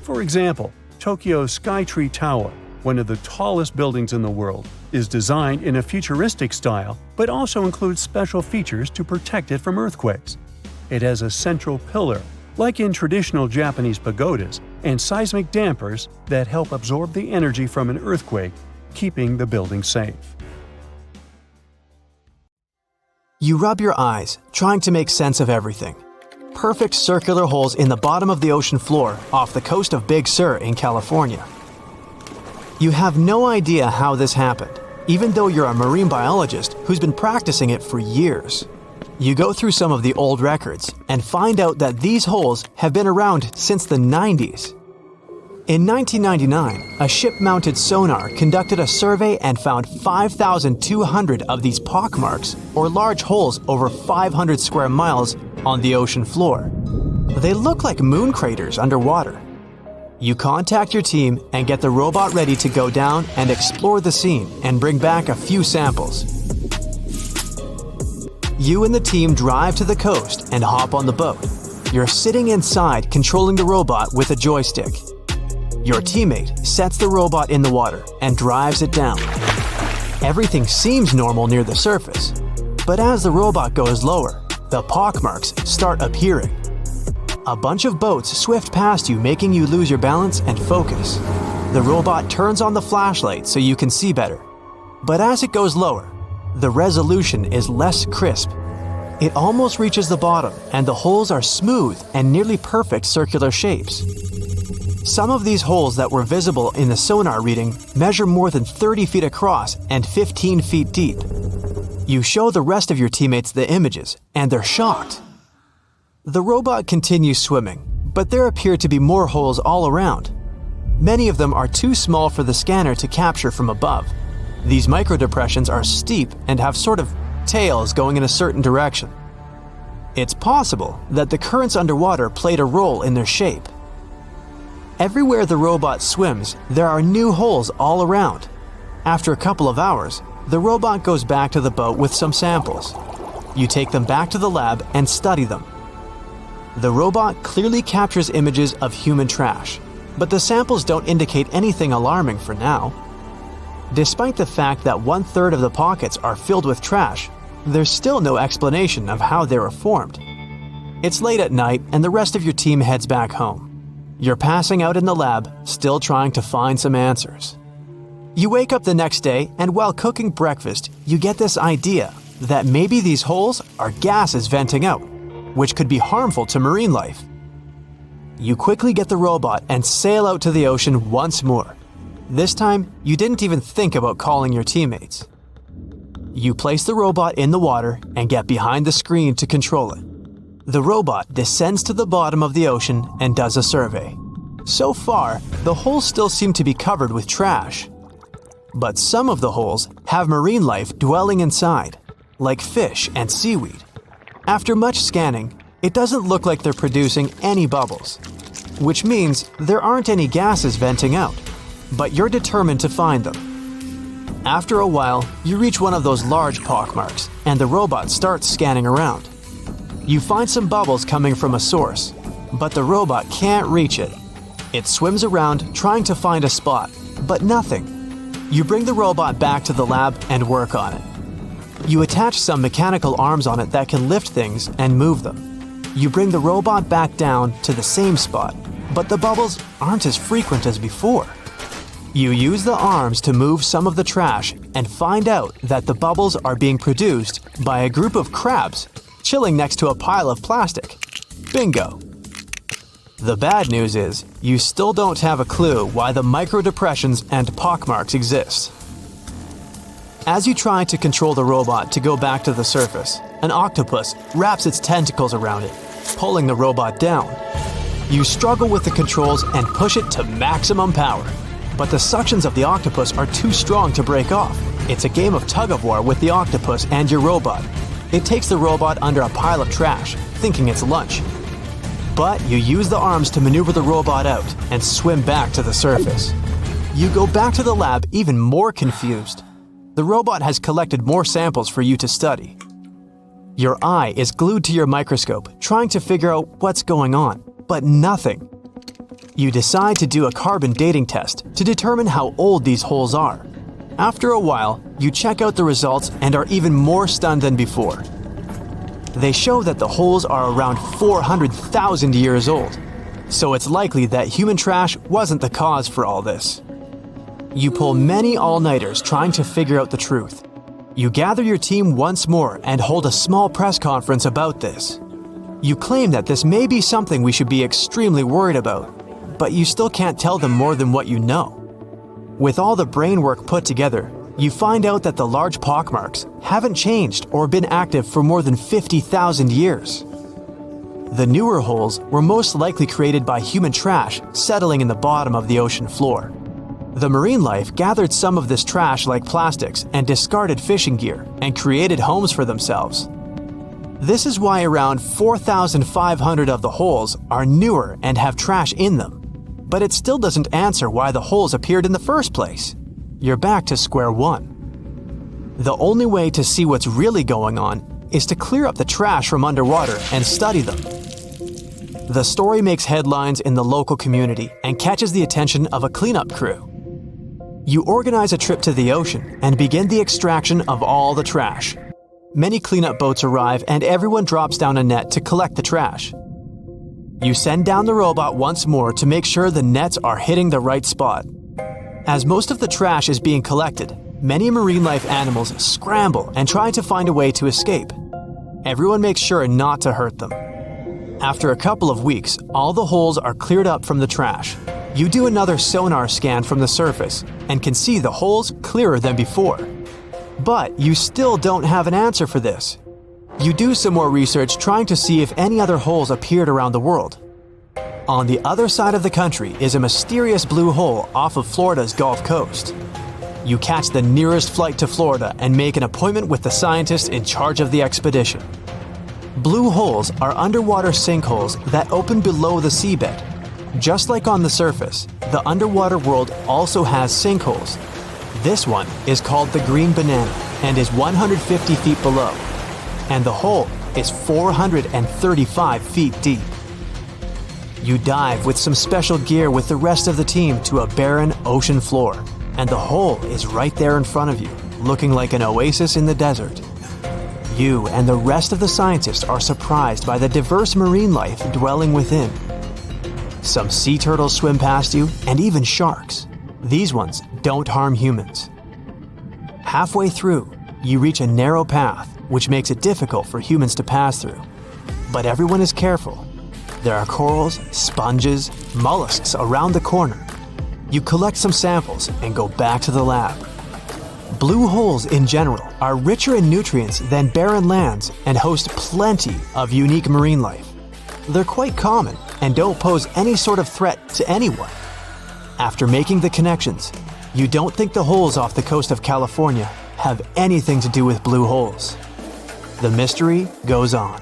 B: For example, Tokyo's Skytree Tower, one of the tallest buildings in the world, is designed in a futuristic style but also includes special features to protect it from earthquakes. It has a central pillar, like in traditional Japanese pagodas, and seismic dampers that help absorb the energy from an earthquake, keeping the building safe.
A: You rub your eyes, trying to make sense of everything. Perfect circular holes in the bottom of the ocean floor off the coast of Big Sur in California. You have no idea how this happened, even though you're a marine biologist who's been practicing it for years. You go through some of the old records and find out that these holes have been around since the 90s. In 1999, a ship-mounted sonar conducted a survey and found 5,200 of these pockmarks, or large holes over 500 square miles, on the ocean floor. They look like moon craters underwater. You contact your team and get the robot ready to go down and explore the scene and bring back a few samples. You and the team drive to the coast and hop on the boat. You're sitting inside controlling the robot with a joystick. Your teammate sets the robot in the water and drives it down. Everything seems normal near the surface, but as the robot goes lower, the pockmarks start appearing. A bunch of boats swift past you, making you lose your balance and focus. The robot turns on the flashlight so you can see better. But as it goes lower, the resolution is less crisp. It almost reaches the bottom, and the holes are smooth and nearly perfect circular shapes. Some of these holes that were visible in the sonar reading measure more than 30 feet across and 15 feet deep. You show the rest of your teammates the images, and they're shocked. The robot continues swimming, but there appear to be more holes all around. Many of them are too small for the scanner to capture from above. These microdepressions are steep and have sort of tails going in a certain direction. It's possible that the currents underwater played a role in their shape. Everywhere the robot swims, there are new holes all around. After a couple of hours, the robot goes back to the boat with some samples. You take them back to the lab and study them. The robot clearly captures images of human trash, but the samples don't indicate anything alarming for now. Despite the fact that 1/3 of the pockets are filled with trash, there's still no explanation of how they were formed. It's late at night and the rest of your team heads back home. You're passing out in the lab, still trying to find some answers. You wake up the next day, and while cooking breakfast, you get this idea that maybe these holes are gases venting out, which could be harmful to marine life. You quickly get the robot and sail out to the ocean once more. This time, you didn't even think about calling your teammates. You place the robot in the water and get behind the screen to control it. The robot descends to the bottom of the ocean and does a survey. So far, the holes still seem to be covered with trash. But some of the holes have marine life dwelling inside, like fish and seaweed. After much scanning, it doesn't look like they're producing any bubbles, which means there aren't any gases venting out, but you're determined to find them. After a while, you reach one of those large pockmarks, and the robot starts scanning around. You find some bubbles coming from a source, but the robot can't reach it. It swims around trying to find a spot, but nothing. You bring the robot back to the lab and work on it. You attach some mechanical arms on it that can lift things and move them. You bring the robot back down to the same spot, but the bubbles aren't as frequent as before. You use the arms to move some of the trash and find out that the bubbles are being produced by a group of crabs chilling next to a pile of plastic. Bingo! The bad news is, you still don't have a clue why the microdepressions and pockmarks exist. As you try to control the robot to go back to the surface, an octopus wraps its tentacles around it, pulling the robot down. You struggle with the controls and push it to maximum power, but the suctions of the octopus are too strong to break off. It's a game of tug-of-war with the octopus and your robot. It takes the robot under a pile of trash, thinking it's lunch. But you use the arms to maneuver the robot out and swim back to the surface. You go back to the lab even more confused. The robot has collected more samples for you to study. Your eye is glued to your microscope, trying to figure out what's going on, but nothing. You decide to do a carbon dating test to determine how old these holes are. After a while, you check out the results and are even more stunned than before. They show that the holes are around 400,000 years old, so it's likely that human trash wasn't the cause for all this. You pull many all-nighters trying to figure out the truth. You gather your team once more and hold a small press conference about this. You claim that this may be something we should be extremely worried about, but you still can't tell them more than what you know. With all the brain work put together, you find out that the large pockmarks haven't changed or been active for more than 50,000 years. The newer holes were most likely created by human trash settling in the bottom of the ocean floor. The marine life gathered some of this trash like plastics and discarded fishing gear and created homes for themselves. This is why around 4,500 of the holes are newer and have trash in them. But it still doesn't answer why the holes appeared in the first place. You're back to square one. The only way to see what's really going on is to clear up the trash from underwater and study them. The story makes headlines in the local community and catches the attention of a cleanup crew. You organize a trip to the ocean and begin the extraction of all the trash. Many cleanup boats arrive and everyone drops down a net to collect the trash. You send down the robot once more to make sure the nets are hitting the right spot. As most of the trash is being collected, many marine life animals scramble and try to find a way to escape. Everyone makes sure not to hurt them. After a couple of weeks, all the holes are cleared up from the trash. You do another sonar scan from the surface and can see the holes clearer than before. But you still don't have an answer for this. You do some more research trying to see if any other holes appeared around the world. On the other side of the country is a mysterious blue hole off of Florida's Gulf Coast. You catch the nearest flight to Florida and make an appointment with the scientist in charge of the expedition. Blue holes are underwater sinkholes that open below the seabed. Just like on the surface, the underwater world also has sinkholes. This one is called the Green Banana and is 150 feet below, and the hole is 435 feet deep. You dive with some special gear with the rest of the team to a barren ocean floor, and the hole is right there in front of you, looking like an oasis in the desert. You and the rest of the scientists are surprised by the diverse marine life dwelling within. Some sea turtles swim past you, and even sharks. These ones don't harm humans. Halfway through, you reach a narrow path, which makes it difficult for humans to pass through. But everyone is careful. There are corals, sponges, mollusks around the corner. You collect some samples and go back to the lab. Blue holes in general are richer in nutrients than barren lands and host plenty of unique marine life. They're quite common and don't pose any sort of threat to anyone. After making the connections, you don't think the holes off the coast of California have anything to do with blue holes. The mystery goes on.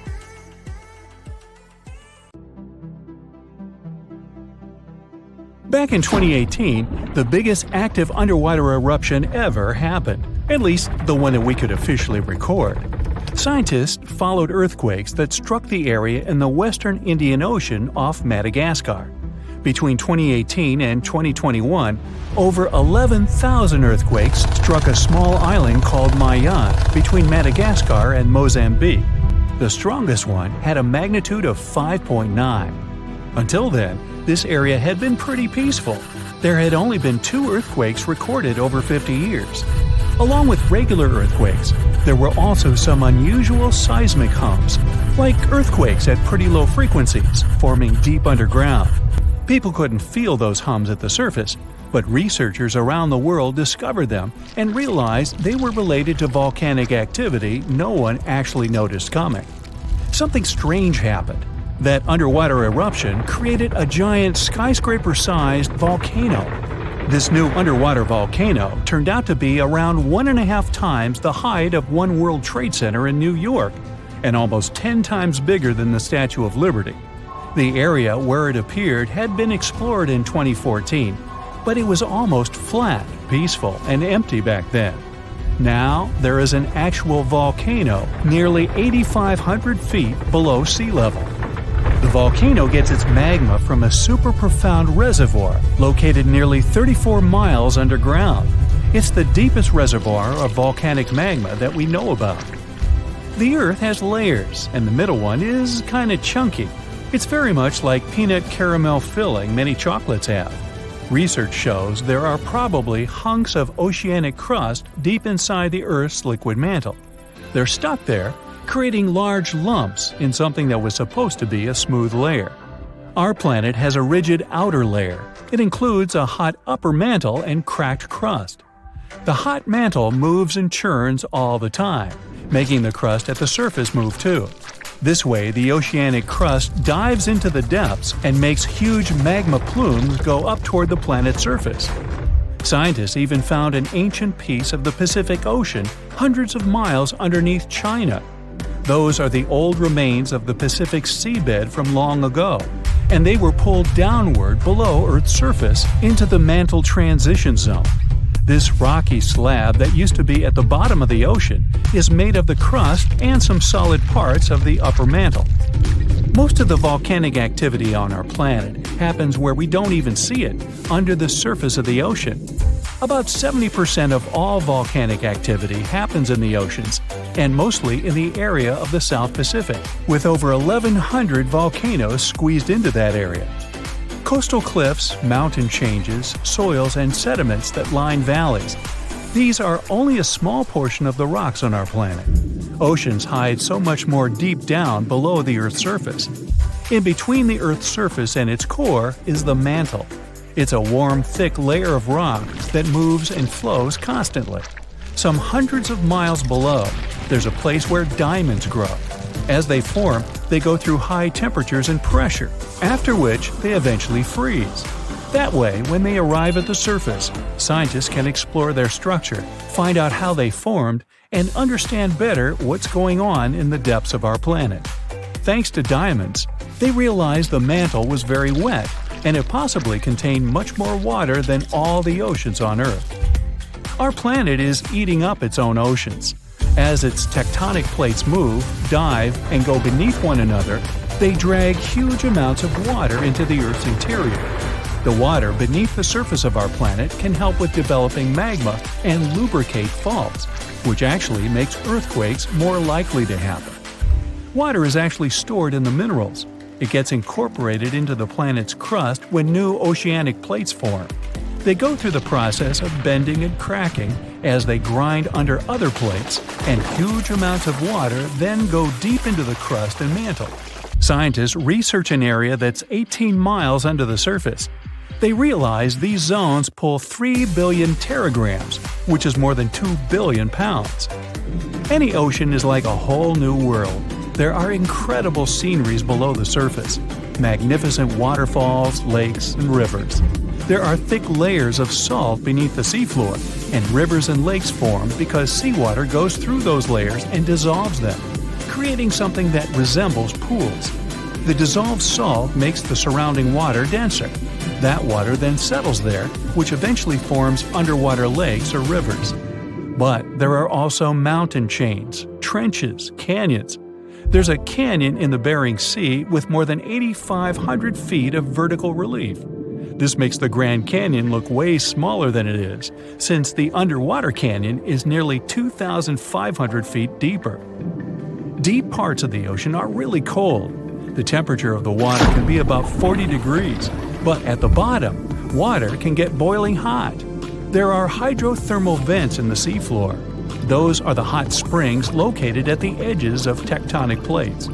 B: Back in 2018, the biggest active underwater eruption ever happened, at least the one that we could officially record. Scientists followed earthquakes that struck the area in the western Indian Ocean off Madagascar. Between 2018 and 2021, over 11,000 earthquakes struck a small island called Mayan between Madagascar and Mozambique. The strongest one had a magnitude of 5.9. Until then, this area had been pretty peaceful. There had only been 2 earthquakes recorded over 50 years. Along with regular earthquakes, there were also some unusual seismic hums, like earthquakes at pretty low frequencies, forming deep underground. People couldn't feel those hums at the surface, but researchers around the world discovered them and realized they were related to volcanic activity no one actually noticed coming. Something strange happened. That underwater eruption created a giant skyscraper-sized volcano. This new underwater volcano turned out to be around 1.5 times the height of One World Trade Center in New York, and almost 10 times bigger than the Statue of Liberty. The area where it appeared had been explored in 2014, but it was almost flat, peaceful, and empty back then. Now, there is an actual volcano nearly 8,500 feet below sea level. The volcano gets its magma from a super profound reservoir located nearly 34 miles underground. It's the deepest reservoir of volcanic magma that we know about. The Earth has layers, and the middle one is kinda chunky. It's very much like peanut caramel filling many chocolates have. Research shows there are probably hunks of oceanic crust deep inside the Earth's liquid mantle. They're stuck there, creating large lumps in something that was supposed to be a smooth layer. Our planet has a rigid outer layer. It includes a hot upper mantle and cracked crust. The hot mantle moves and churns all the time, making the crust at the surface move too. This way, the oceanic crust dives into the depths and makes huge magma plumes go up toward the planet's surface. Scientists even found an ancient piece of the Pacific Ocean hundreds of miles underneath China. Those are the old remains of the Pacific seabed from long ago, and they were pulled downward below Earth's surface into the mantle transition zone. This rocky slab that used to be at the bottom of the ocean is made of the crust and some solid parts of the upper mantle. Most of the volcanic activity on our planet happens where we don't even see it, under the surface of the ocean. About 70% of all volcanic activity happens in the oceans, and mostly in the area of the South Pacific, with over 1,100 volcanoes squeezed into that area. Coastal cliffs, mountain changes, soils, and sediments that line valleys. These are only a small portion of the rocks on our planet. Oceans hide so much more deep down below the Earth's surface. In between the Earth's surface and its core is the mantle. It's a warm, thick layer of rock that moves and flows constantly. Some hundreds of miles below, there's a place where diamonds grow. As they form, they go through high temperatures and pressure, after which they eventually freeze. That way, when they arrive at the surface, scientists can explore their structure, find out how they formed, and understand better what's going on in the depths of our planet. Thanks to diamonds, they realized the mantle was very wet, and it possibly contained much more water than all the oceans on Earth. Our planet is eating up its own oceans. As its tectonic plates move, dive, and go beneath one another, they drag huge amounts of water into the Earth's interior. The water beneath the surface of our planet can help with developing magma and lubricate faults, which actually makes earthquakes more likely to happen. Water is actually stored in the minerals. It gets incorporated into the planet's crust when new oceanic plates form. They go through the process of bending and cracking as they grind under other plates, and huge amounts of water then go deep into the crust and mantle. Scientists research an area that's 18 miles under the surface. They realize these zones pull 3 billion teragrams, which is more than 2 billion pounds. Any ocean is like a whole new world. There are incredible sceneries below the surface, magnificent waterfalls, lakes, and rivers. There are thick layers of salt beneath the seafloor, and rivers and lakes form because seawater goes through those layers and dissolves them, creating something that resembles pools. The dissolved salt makes the surrounding water denser. That water then settles there, which eventually forms underwater lakes or rivers. But there are also mountain chains, trenches, canyons. There's a canyon in the Bering Sea with more than 8,500 feet of vertical relief. This makes the Grand Canyon look way smaller than it is, since the underwater canyon is nearly 2,500 feet deeper. Deep parts of the ocean are really cold. The temperature of the water can be about 40 degrees, but at the bottom, water can get boiling hot. There are hydrothermal vents in the seafloor. Those are the hot springs located at the edges of tectonic plates.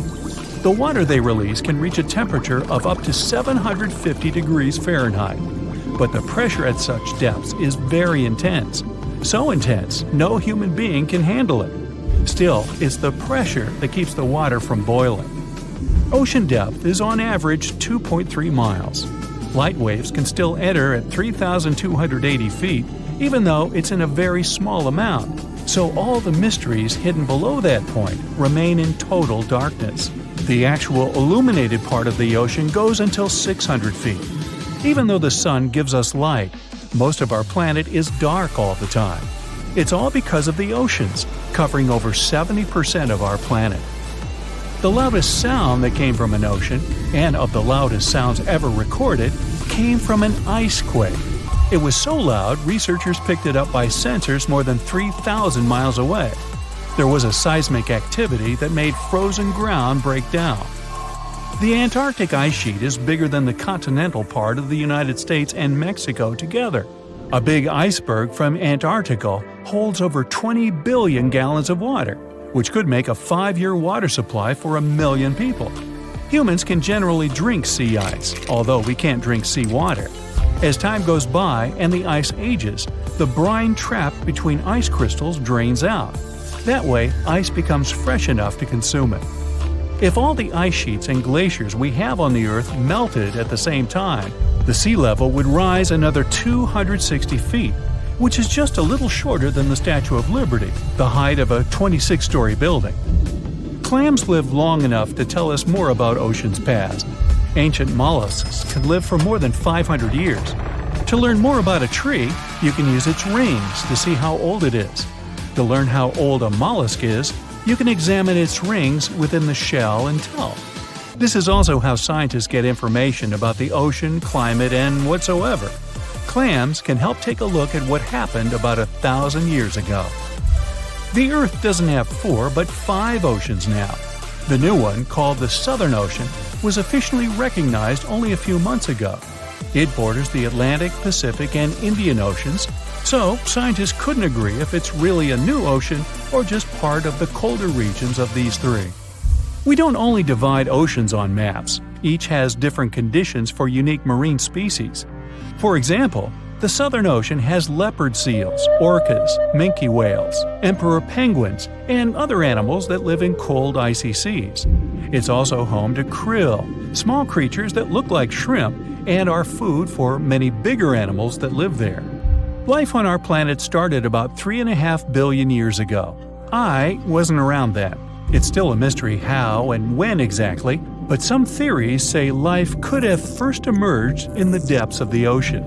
B: The water they release can reach a temperature of up to 750 degrees Fahrenheit, but the pressure at such depths is very intense. So intense, no human being can handle it. Still, it's the pressure that keeps the water from boiling. Ocean depth is on average 2.3 miles. Light waves can still enter at 3,280 feet, even though it's in a very small amount. So all the mysteries hidden below that point remain in total darkness. The actual illuminated part of the ocean goes until 600 feet. Even though the sun gives us light, most of our planet is dark all the time. It's all because of the oceans, covering over 70% of our planet. The loudest sound that came from an ocean, and of the loudest sounds ever recorded, came from an ice quake. It was so loud, researchers picked it up by sensors more than 3,000 miles away. There was a seismic activity that made frozen ground break down. The Antarctic ice sheet is bigger than the continental part of the United States and Mexico together. A big iceberg from Antarctica holds over 20 billion gallons of water, which could make a 5-year water supply for 1 million people. Humans can generally drink sea ice, although we can't drink seawater. As time goes by and the ice ages, the brine trapped between ice crystals drains out. That way, ice becomes fresh enough to consume it. If all the ice sheets and glaciers we have on the Earth melted at the same time, the sea level would rise another 260 feet, which is just a little shorter than the Statue of Liberty, the height of a 26-story building. Clams live long enough to tell us more about oceans past. Ancient mollusks can live for more than 500 years. To learn more about a tree, you can use its rings to see how old it is. To learn how old a mollusk is, you can examine its rings within the shell and tell. This is also how scientists get information about the ocean, climate, and whatsoever. Clams can help take a look at what happened about 1,000 years ago. The Earth doesn't have 4 but 5 oceans now. The new one, called the Southern Ocean, was officially recognized only a few months ago. It borders the Atlantic, Pacific, and Indian Oceans, so scientists couldn't agree if it's really a new ocean or just part of the colder regions of these 3. We don't only divide oceans on maps. Each has different conditions for unique marine species. For example, the Southern Ocean has leopard seals, orcas, minke whales, emperor penguins, and other animals that live in cold, icy seas. It's also home to krill, small creatures that look like shrimp and are food for many bigger animals that live there. Life on our planet started about 3.5 billion years ago. I wasn't around then. It's still a mystery how and when exactly, but some theories say life could have first emerged in the depths of the ocean.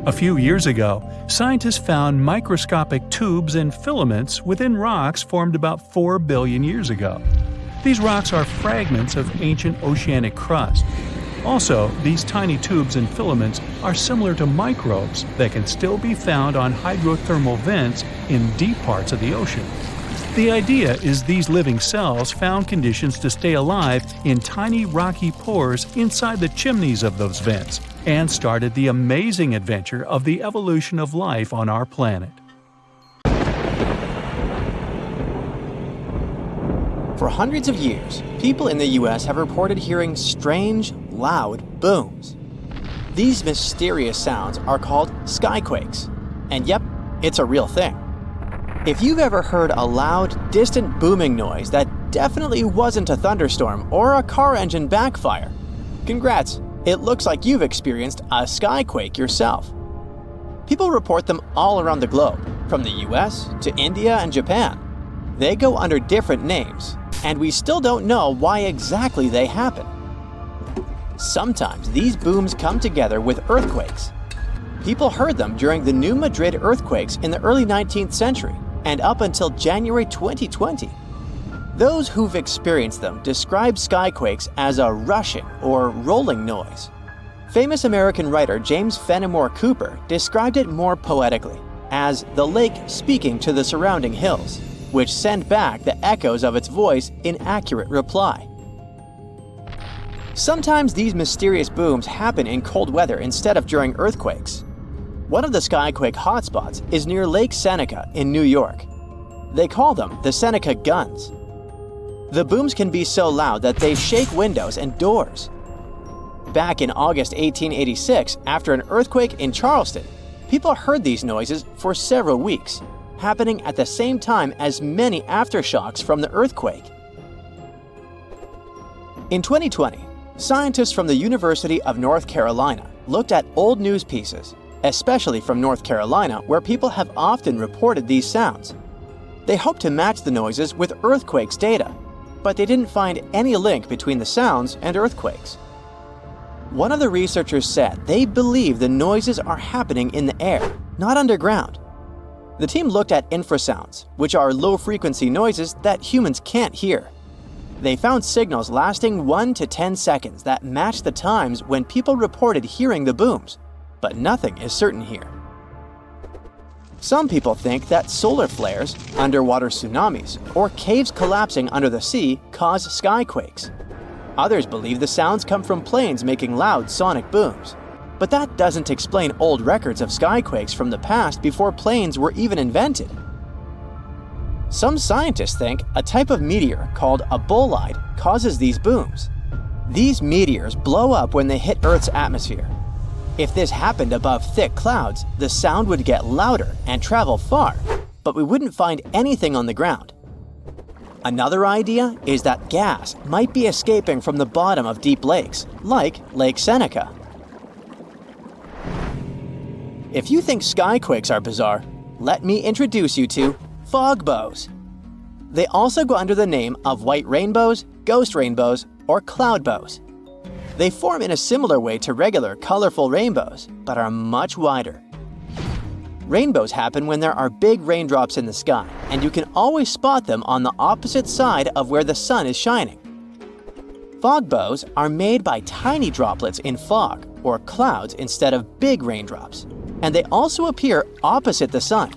B: A few years ago, scientists found microscopic tubes and filaments within rocks formed about 4 billion years ago. These rocks are fragments of ancient oceanic crust. Also, these tiny tubes and filaments are similar to microbes that can still be found on hydrothermal vents in deep parts of the ocean. The idea is these living cells found conditions to stay alive in tiny rocky pores inside the chimneys of those vents, and started the amazing adventure of the evolution of life on our planet.
A: For hundreds of years, people in the US have reported hearing strange, loud booms. These mysterious sounds are called skyquakes. And yep, it's a real thing. If you've ever heard a loud, distant booming noise that definitely wasn't a thunderstorm or a car engine backfire, congrats, it looks like you've experienced a skyquake yourself. People report them all around the globe, from the US to India and Japan. They go under different names, and we still don't know why exactly they happen. Sometimes these booms come together with earthquakes. People heard them during the New Madrid earthquakes in the early 19th century and up until January 2020. Those who've experienced them describe skyquakes as a rushing or rolling noise. Famous American writer James Fenimore Cooper described it more poetically as the lake speaking to the surrounding hills, which send back the echoes of its voice in accurate reply. Sometimes these mysterious booms happen in cold weather instead of during earthquakes. One of the skyquake hotspots is near Lake Seneca in New York. They call them the Seneca Guns. The booms can be so loud that they shake windows and doors. Back in August 1886, after an earthquake in Charleston, people heard these noises for several weeks, happening at the same time as many aftershocks from the earthquake. In 2020, scientists from the University of North Carolina looked at old news pieces, especially from North Carolina, where people have often reported these sounds. They hoped to match the noises with earthquakes data, but they didn't find any link between the sounds and earthquakes. One of the researchers said they believe the noises are happening in the air, not underground. The team looked at infrasounds, which are low-frequency noises that humans can't hear. They found signals lasting 1 to 10 seconds that matched the times when people reported hearing the booms, but nothing is certain here. Some people think that solar flares, underwater tsunamis, or caves collapsing under the sea cause skyquakes. Others believe the sounds come from planes making loud sonic booms. But that doesn't explain old records of skyquakes from the past before planes were even invented. Some scientists think a type of meteor called a bolide causes these booms. These meteors blow up when they hit Earth's atmosphere. If this happened above thick clouds, the sound would get louder and travel far, but we wouldn't find anything on the ground. Another idea is that gas might be escaping from the bottom of deep lakes, like Lake Seneca. If you think skyquakes are bizarre, let me introduce you to fog bows. They also go under the name of white rainbows, ghost rainbows, or cloud bows. They form in a similar way to regular colorful rainbows, but are much wider. Rainbows happen when there are big raindrops in the sky, and you can always spot them on the opposite side of where the sun is shining. Fog bows are made by tiny droplets in fog, or clouds, instead of big raindrops, and they also appear opposite the sun.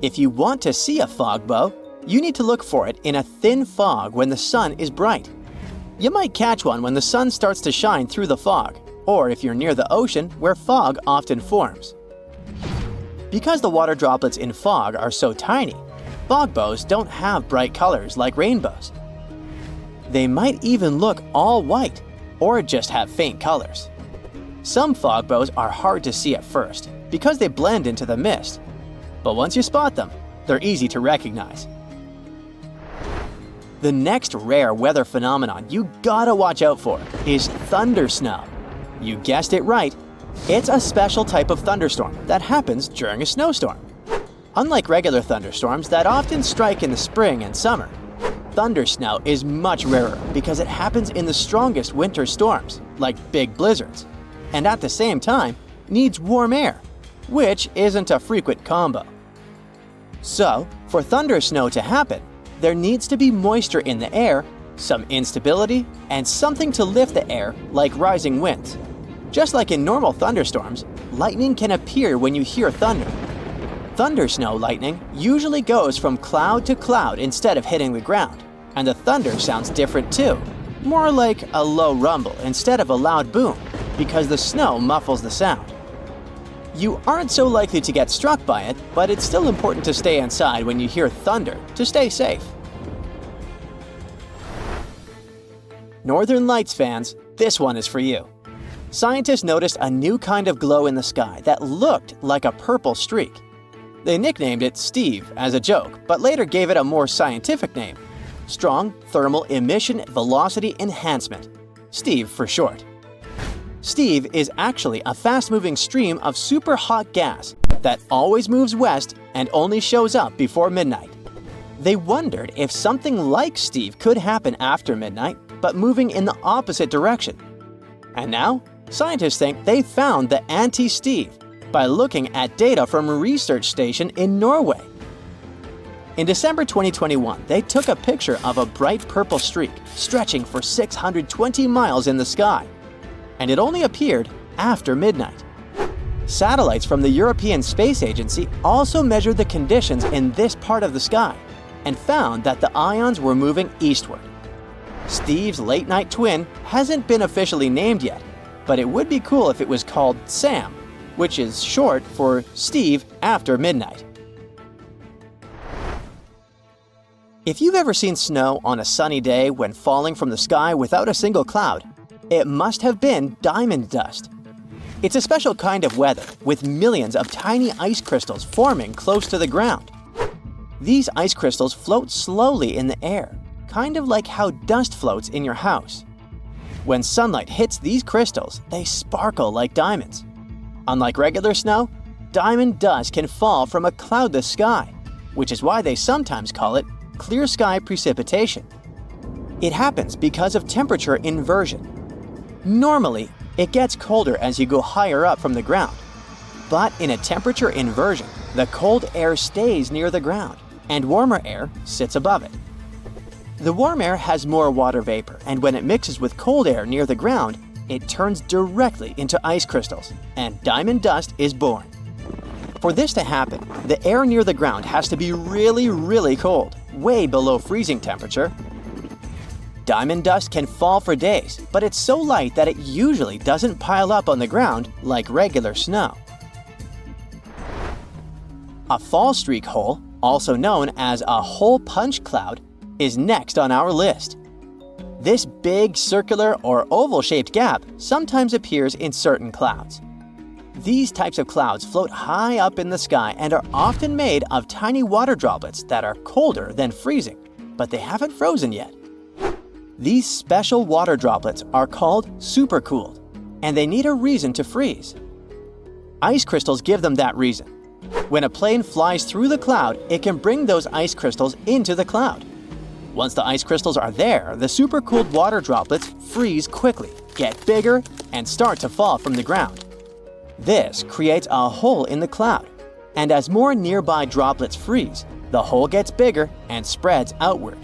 A: If you want to see a fog bow, you need to look for it in a thin fog when the sun is bright. You might catch one when the sun starts to shine through the fog, or if you're near the ocean where fog often forms. Because the water droplets in fog are so tiny, fog bows don't have bright colors like rainbows. They might even look all white, or just have faint colors. Some fog bows are hard to see at first because they blend into the mist, but once you spot them, they're easy to recognize. The next rare weather phenomenon you gotta watch out for is thunder snow. You guessed it right, it's a special type of thunderstorm that happens during a snowstorm. Unlike regular thunderstorms that often strike in the spring and summer, thunder snow is much rarer because it happens in the strongest winter storms, like big blizzards, and at the same time needs warm air, which isn't a frequent combo. So, for thunder snow to happen, there needs to be moisture in the air, some instability, and something to lift the air like rising winds. Just like in normal thunderstorms, lightning can appear when you hear thunder. Thunder snow lightning usually goes from cloud to cloud instead of hitting the ground, and the thunder sounds different too, more like a low rumble instead of a loud boom, because the snow muffles the sound. You aren't so likely to get struck by it, but it's still important to stay inside when you hear thunder to stay safe. Northern Lights fans, this one is for you. Scientists noticed a new kind of glow in the sky that looked like a purple streak. They nicknamed it Steve as a joke, but later gave it a more scientific name: Strong Thermal Emission Velocity Enhancement, Steve for short. Steve is actually a fast-moving stream of super hot gas that always moves west and only shows up before midnight. They wondered if something like Steve could happen after midnight, but moving in the opposite direction. And now, scientists think they found the anti-Steve by looking at data from a research station in Norway. In December 2021, they took a picture of a bright purple streak stretching for 620 miles in the sky, and it only appeared after midnight. Satellites from the European Space Agency also measured the conditions in this part of the sky and found that the ions were moving eastward. Steve's late-night twin hasn't been officially named yet, but it would be cool if it was called SAM, which is short for Steve after midnight. If you've ever seen snow on a sunny day when falling from the sky without a single cloud, it must have been diamond dust. It's a special kind of weather with millions of tiny ice crystals forming close to the ground. These ice crystals float slowly in the air, kind of like how dust floats in your house. When sunlight hits these crystals, they sparkle like diamonds. Unlike regular snow, diamond dust can fall from a cloudless sky, which is why they sometimes call it clear sky precipitation. It happens because of temperature inversion. Normally, it gets colder as you go higher up from the ground. But in a temperature inversion, the cold air stays near the ground, and warmer air sits above it. The warm air has more water vapor, and when it mixes with cold air near the ground, it turns directly into ice crystals, and diamond dust is born. For this to happen, the air near the ground has to be really, really cold, way below freezing temperature. Diamond dust can fall for days, but it's so light that it usually doesn't pile up on the ground like regular snow. A fall streak hole, also known as a hole punch cloud, is next on our list. This big circular or oval-shaped gap sometimes appears in certain clouds. These types of clouds float high up in the sky and are often made of tiny water droplets that are colder than freezing, but they haven't frozen yet. These special water droplets are called supercooled, and they need a reason to freeze. Ice crystals give them that reason. When a plane flies through the cloud, it can bring those ice crystals into the cloud. Once the ice crystals are there, the supercooled water droplets freeze quickly, get bigger, and start to fall from the ground. This creates a hole in the cloud, and as more nearby droplets freeze, the hole gets bigger and spreads outward.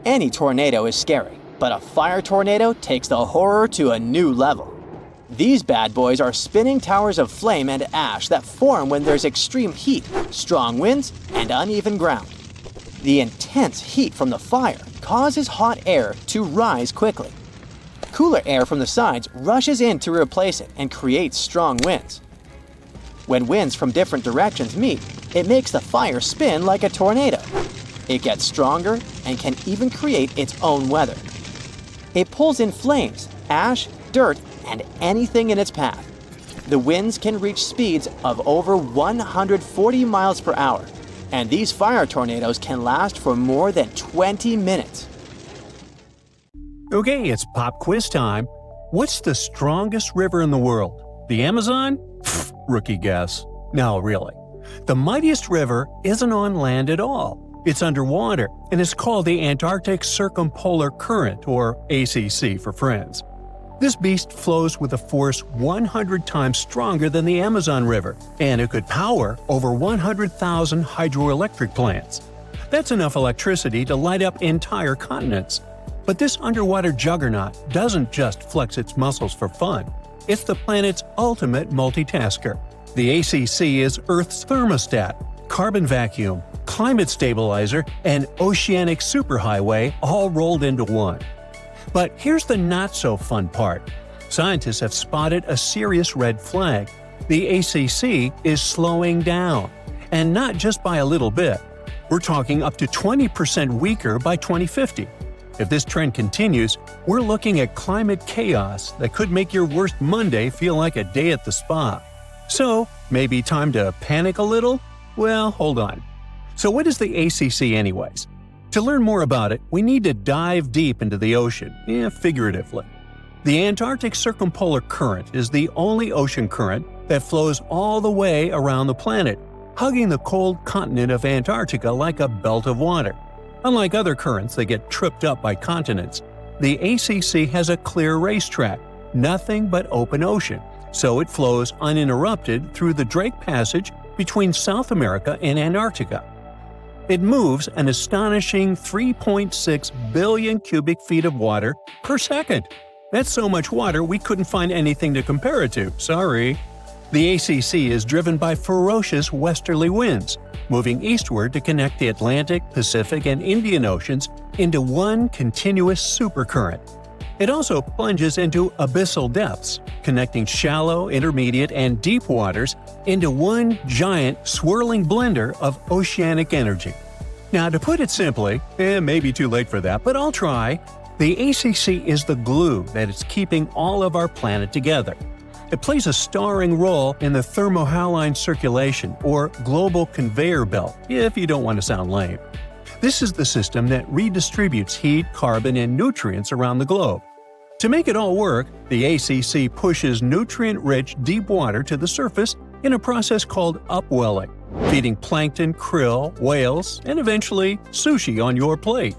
A: Any tornado is scary, but a fire tornado takes the horror to a new level. These bad boys are spinning towers of flame and ash that form when there's extreme heat, strong winds, and uneven ground. The intense heat from the fire causes hot air to rise quickly. Cooler air from the sides rushes in to replace it and creates strong winds. When winds from different directions meet, it makes the fire spin like a tornado. It gets stronger and can even create its own weather. It pulls in flames, ash, dirt, and anything in its path. The winds can reach speeds of over 140 miles per hour, and these fire tornadoes can last for more than 20 minutes.
B: Okay, it's pop quiz time. What's the strongest river in the world? The Amazon? Pfft, rookie guess. No, really. The mightiest river isn't on land at all. It's underwater, and is called the Antarctic Circumpolar Current, or ACC for friends. This beast flows with a force 100 times stronger than the Amazon River, and it could power over 100,000 hydroelectric plants. That's enough electricity to light up entire continents. But this underwater juggernaut doesn't just flex its muscles for fun. It's the planet's ultimate multitasker. The ACC is Earth's thermostat, carbon vacuum, climate stabilizer, and oceanic superhighway all rolled into one. But here's the not-so-fun part. Scientists have spotted a serious red flag. The ACC is slowing down, and not just by a little bit. We're talking up to 20% weaker by 2050. If this trend continues, we're looking at climate chaos that could make your worst Monday feel like a day at the spa. So, maybe time to panic a little? Well, hold on. So what is the ACC anyways? To learn more about it, we need to dive deep into the ocean, figuratively. The Antarctic Circumpolar Current is the only ocean current that flows all the way around the planet, hugging the cold continent of Antarctica like a belt of water. Unlike other currents that get tripped up by continents, the ACC has a clear racetrack, nothing but open ocean, so it flows uninterrupted through the Drake Passage between South America and Antarctica. It moves an astonishing 3.6 billion cubic feet of water per second. That's so much water we couldn't find anything to compare it to, sorry. The ACC is driven by ferocious westerly winds, moving eastward to connect the Atlantic, Pacific, and Indian Oceans into one continuous supercurrent. It also plunges into abyssal depths, connecting shallow, intermediate, and deep waters into one giant, swirling blender of oceanic energy. Now, to put it simply, it may be too late for that, but I'll try. The ACC is the glue that is keeping all of our planet together. It plays a starring role in the thermohaline circulation, or global conveyor belt, if you don't want to sound lame. This is the system that redistributes heat, carbon, and nutrients around the globe. To make it all work, the ACC pushes nutrient-rich deep water to the surface in a process called upwelling, feeding plankton, krill, whales, and eventually sushi on your plate.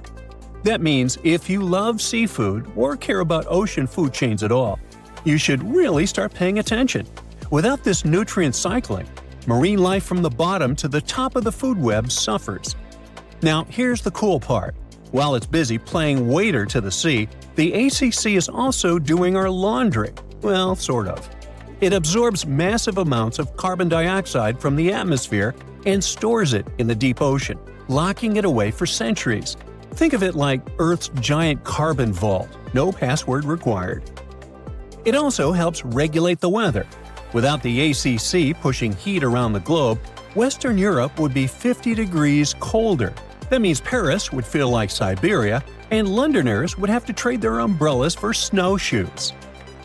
B: That means if you love seafood or care about ocean food chains at all, you should really start paying attention. Without this nutrient cycling, marine life from the bottom to the top of the food web suffers. Now, here's the cool part. While it's busy playing waiter to the sea, the ACC is also doing our laundry. Well, sort of. It absorbs massive amounts of carbon dioxide from the atmosphere and stores it in the deep ocean, locking it away for centuries. Think of it like Earth's giant carbon vault, no password required. It also helps regulate the weather. Without the ACC pushing heat around the globe, Western Europe would be 50 degrees colder, That means Paris would feel like Siberia, and Londoners would have to trade their umbrellas for snowshoes.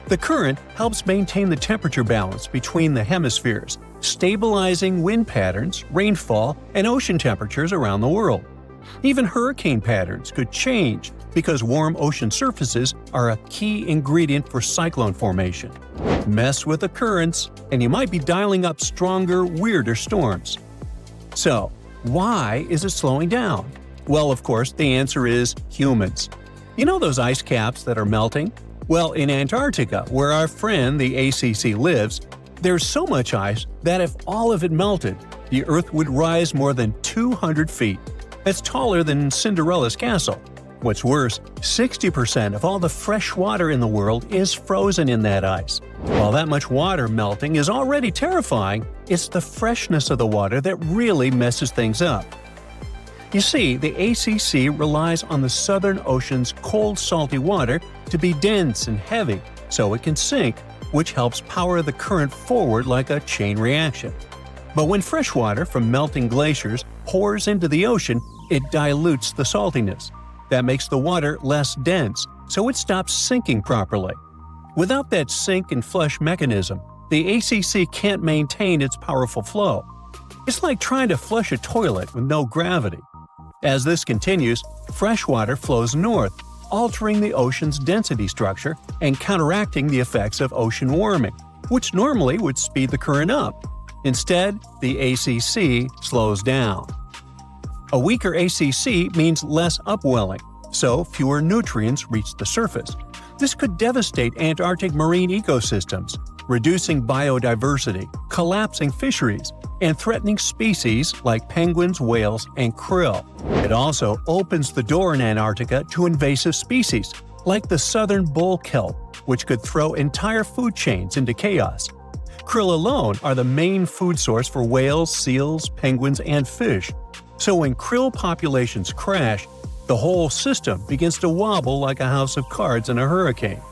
B: The current helps maintain the temperature balance between the hemispheres, stabilizing wind patterns, rainfall, and ocean temperatures around the world. Even hurricane patterns could change because warm ocean surfaces are a key ingredient for cyclone formation. Mess with the currents, and you might be dialing up stronger, weirder storms. So, why is it slowing down? Well, of course, the answer is humans. You know those ice caps that are melting? Well, in Antarctica, where our friend the ACC lives, there's so much ice that if all of it melted, the Earth would rise more than 200 feet. That's taller than Cinderella's castle. What's worse, 60% of all the fresh water in the world is frozen in that ice. While that much water melting is already terrifying, it's the freshness of the water that really messes things up. You see, the ACC relies on the Southern Ocean's cold, salty water to be dense and heavy so it can sink, which helps power the current forward like a chain reaction. But when fresh water from melting glaciers pours into the ocean, it dilutes the saltiness. That makes the water less dense, so it stops sinking properly. Without that sink and flush mechanism, the ACC can't maintain its powerful flow. It's like trying to flush a toilet with no gravity. As this continues, fresh water flows north, altering the ocean's density structure and counteracting the effects of ocean warming, which normally would speed the current up. Instead, the ACC slows down. A weaker ACC means less upwelling, so fewer nutrients reach the surface. This could devastate Antarctic marine ecosystems, reducing biodiversity, collapsing fisheries, and threatening species like penguins, whales, and krill. It also opens the door in Antarctica to invasive species, like the southern bull kelp, which could throw entire food chains into chaos. Krill alone are the main food source for whales, seals, penguins, and fish. So when krill populations crash, the whole system begins to wobble like a house of cards in a hurricane.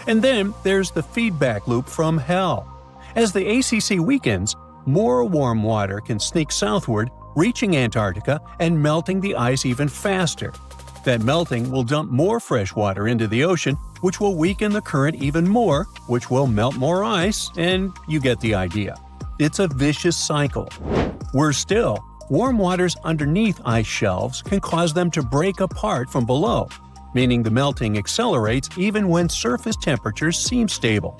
B: And then there's the feedback loop from hell. As the ACC weakens, more warm water can sneak southward, reaching Antarctica and melting the ice even faster. That melting will dump more fresh water into the ocean, which will weaken the current even more, which will melt more ice, and you get the idea. It's a vicious cycle. Worse still, warm waters underneath ice shelves can cause them to break apart from below, meaning the melting accelerates even when surface temperatures seem stable.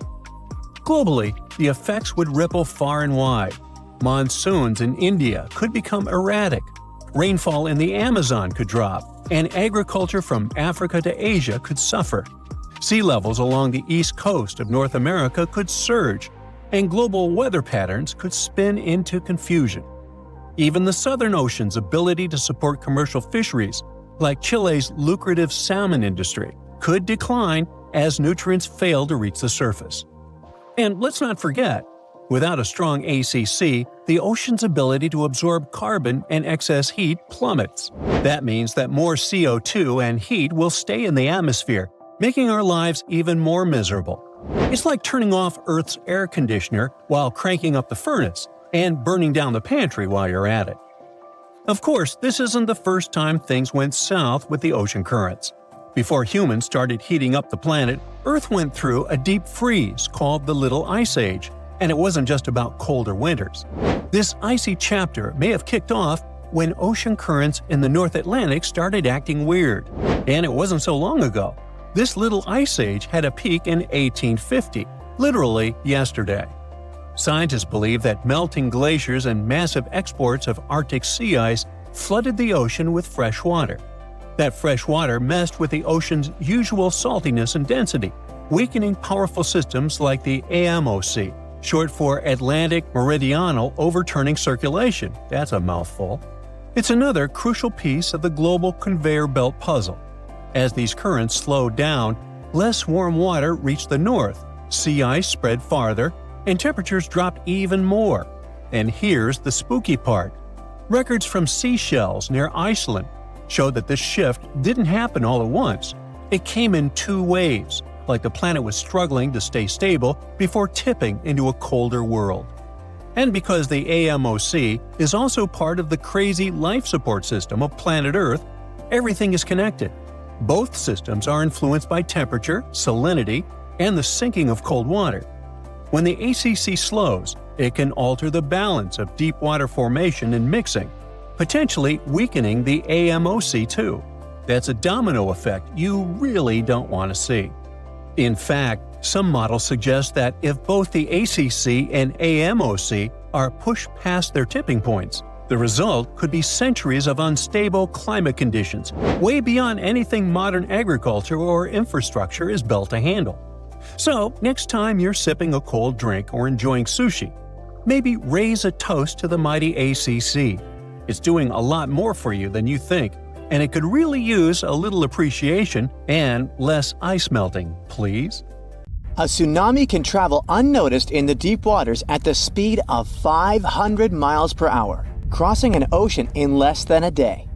B: Globally, the effects would ripple far and wide. Monsoons in India could become erratic, rainfall in the Amazon could drop, and agriculture from Africa to Asia could suffer. Sea levels along the east coast of North America could surge, and global weather patterns could spin into confusion. Even the Southern Ocean's ability to support commercial fisheries, like Chile's lucrative salmon industry, could decline as nutrients fail to reach the surface. And let's not forget, without a strong ACC, the ocean's ability to absorb carbon and excess heat plummets. That means that more CO2 and heat will stay in the atmosphere, making our lives even more miserable. It's like turning off Earth's air conditioner while cranking up the furnace, and burning down the pantry while you're at it. Of course, this isn't the first time things went south with the ocean currents. Before humans started heating up the planet, Earth went through a deep freeze called the Little Ice Age, and it wasn't just about colder winters. This icy chapter may have kicked off when ocean currents in the North Atlantic started acting weird. And it wasn't so long ago. This Little Ice Age had a peak in 1850, literally yesterday. Scientists believe that melting glaciers and massive exports of Arctic sea ice flooded the ocean with fresh water. That fresh water messed with the ocean's usual saltiness and density, weakening powerful systems like the AMOC, short for Atlantic Meridional Overturning Circulation. That's a mouthful. It's another crucial piece of the global conveyor belt puzzle. As these currents slowed down, less warm water reached the north, sea ice spread farther, and temperatures dropped even more. And here's the spooky part. Records from seashells near Iceland show that this shift didn't happen all at once. It came in two waves, like the planet was struggling to stay stable before tipping into a colder world. And because the AMOC is also part of the crazy life support system of planet Earth, everything is connected. Both systems are influenced by temperature, salinity, and the sinking of cold water. When the ACC slows, it can alter the balance of deep water formation and mixing, potentially weakening the AMOC too. That's a domino effect you really don't want to see. In fact, some models suggest that if both the ACC and AMOC are pushed past their tipping points, the result could be centuries of unstable climate conditions, way beyond anything modern agriculture or infrastructure is built to handle. So, next time you're sipping a cold drink or enjoying sushi, maybe raise a toast to the mighty ACC. It's doing a lot more for you than you think, and it could really use a little appreciation and less ice melting, please.
A: A tsunami can travel unnoticed in the deep waters at the speed of 500 miles per hour, crossing an ocean in less than a day.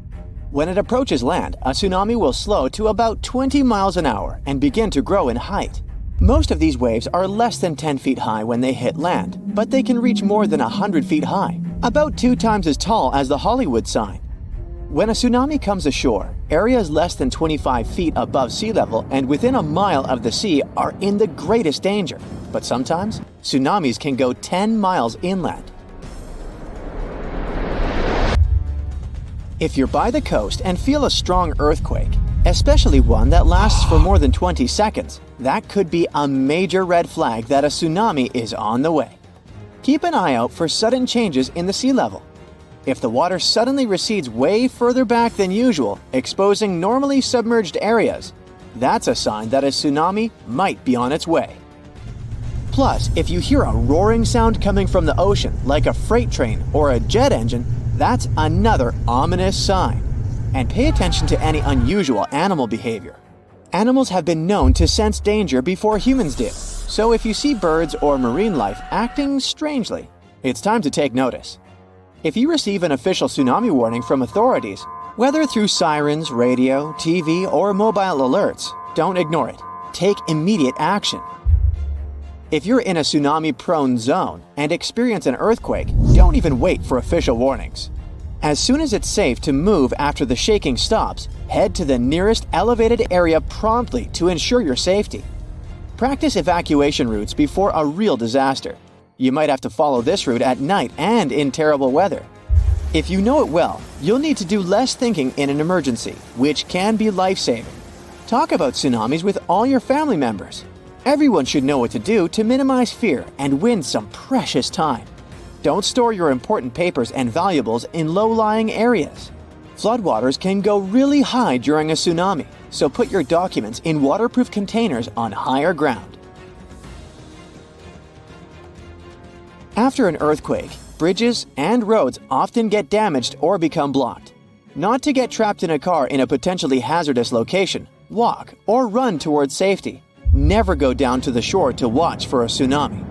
A: When it approaches land, a tsunami will slow to about 20 miles an hour and begin to grow in height. Most of these waves are less than 10 feet high when they hit land, but they can reach more than 100 feet high, about 2 times as tall as the Hollywood sign. When a tsunami comes ashore, areas less than 25 feet above sea level and within a mile of the sea are in the greatest danger. But sometimes, tsunamis can go 10 miles inland. If you're by the coast and feel a strong earthquake, especially one that lasts for more than 20 seconds, that could be a major red flag that a tsunami is on the way. Keep an eye out for sudden changes in the sea level. If the water suddenly recedes way further back than usual, exposing normally submerged areas, that's a sign that a tsunami might be on its way. Plus, if you hear a roaring sound coming from the ocean, like a freight train or a jet engine, that's another ominous sign. And pay attention to any unusual animal behavior. Animals have been known to sense danger before humans did, so if you see birds or marine life acting strangely, it's time to take notice. If you receive an official tsunami warning from authorities, whether through sirens, radio, TV, or mobile alerts, don't ignore it. Take immediate action. If you're in a tsunami-prone zone and experience an earthquake, don't even wait for official warnings. As soon as it's safe to move after the shaking stops, head to the nearest elevated area promptly to ensure your safety. Practice evacuation routes before a real disaster. You might have to follow this route at night and in terrible weather. If you know it well, you'll need to do less thinking in an emergency, which can be life-saving. Talk about tsunamis with all your family members. Everyone should know what to do to minimize fear and win some precious time. Don't store your important papers and valuables in low-lying areas. Floodwaters can go really high during a tsunami, so put your documents in waterproof containers on higher ground. After an earthquake, bridges and roads often get damaged or become blocked. Not to get trapped in a car in a potentially hazardous location, walk or run towards safety. Never go down to the shore to watch for a tsunami.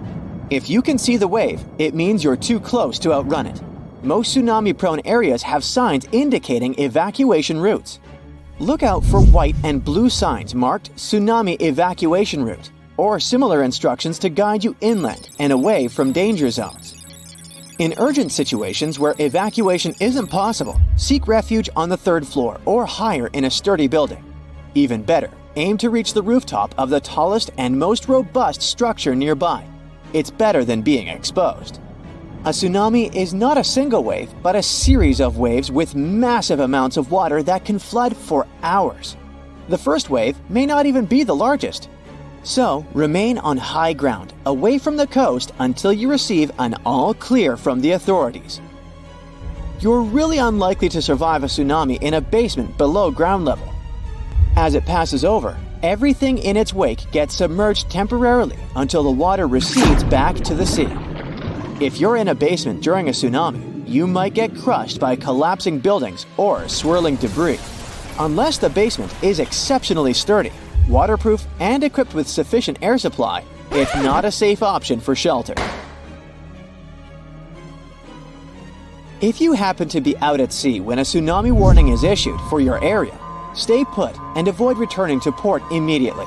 A: If you can see the wave, it means you're too close to outrun it. Most tsunami-prone areas have signs indicating evacuation routes. Look out for white and blue signs marked Tsunami Evacuation Route, or similar instructions to guide you inland and away from danger zones. In urgent situations where evacuation isn't possible, seek refuge on the 3rd floor or higher in a sturdy building. Even better, aim to reach the rooftop of the tallest and most robust structure nearby. It's better than being exposed. A tsunami is not a single wave, but a series of waves with massive amounts of water that can flood for hours. The first wave may not even be the largest. So, remain on high ground, away from the coast until you receive an all clear from the authorities. You're really unlikely to survive a tsunami in a basement below ground level. As it passes over, everything in its wake gets submerged temporarily until the water recedes back to the sea. If you're in a basement during a tsunami, you might get crushed by collapsing buildings or swirling debris. Unless the basement is exceptionally sturdy, waterproof, and equipped with sufficient air supply, it's not a safe option for shelter. If you happen to be out at sea when a tsunami warning is issued for your area, stay put and avoid returning to port immediately.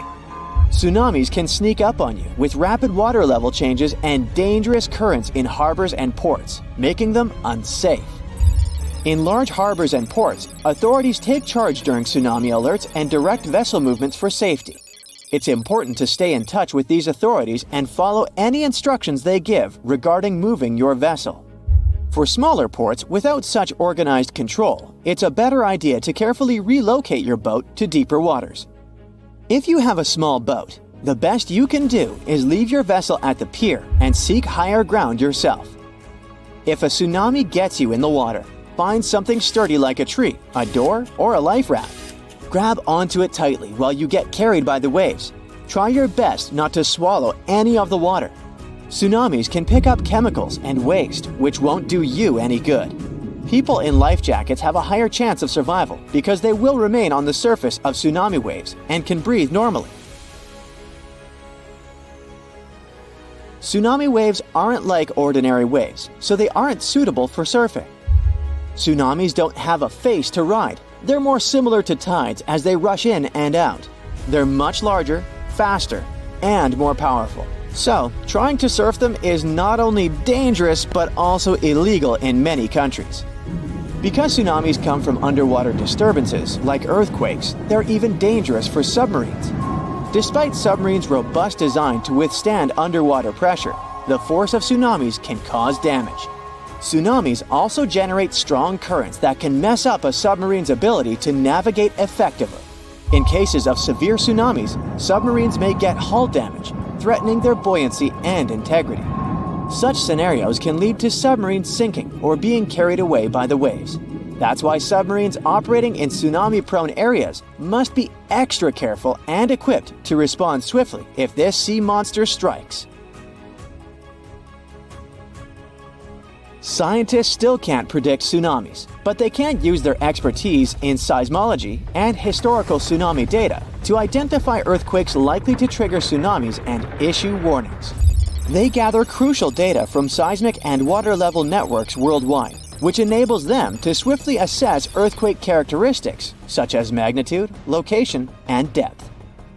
A: Tsunamis can sneak up on you with rapid water level changes and dangerous currents in harbors and ports, making them unsafe. In large harbors and ports, authorities take charge during tsunami alerts and direct vessel movements for safety. It's important to stay in touch with these authorities and follow any instructions they give regarding moving your vessel. For smaller ports without such organized control, it's a better idea to carefully relocate your boat to deeper waters. If you have a small boat, the best you can do is leave your vessel at the pier and seek higher ground yourself. If a tsunami gets you in the water, find something sturdy like a tree, a door, or a life raft. Grab onto it tightly while you get carried by the waves. Try your best not to swallow any of the water. Tsunamis can pick up chemicals and waste, which won't do you any good. People in life jackets have a higher chance of survival because they will remain on the surface of tsunami waves and can breathe normally. Tsunami waves aren't like ordinary waves, so they aren't suitable for surfing. Tsunamis don't have a face to ride. They're more similar to tides as they rush in and out. They're much larger, faster, and more powerful. So, trying to surf them is not only dangerous but also illegal in many countries. Because tsunamis come from underwater disturbances, like earthquakes, they're even dangerous for submarines. Despite submarines' robust design to withstand underwater pressure, the force of tsunamis can cause damage. Tsunamis also generate strong currents that can mess up a submarine's ability to navigate effectively. In cases of severe tsunamis, submarines may get hull damage, threatening their buoyancy and integrity. Such scenarios can lead to submarines sinking or being carried away by the waves. That's why submarines operating in tsunami-prone areas must be extra careful and equipped to respond swiftly if this sea monster strikes. Scientists still can't predict tsunamis, but they can use their expertise in seismology and historical tsunami data to identify earthquakes likely to trigger tsunamis and issue warnings. They gather crucial data from seismic and water level networks worldwide, which enables them to swiftly assess earthquake characteristics such as magnitude, location, and depth.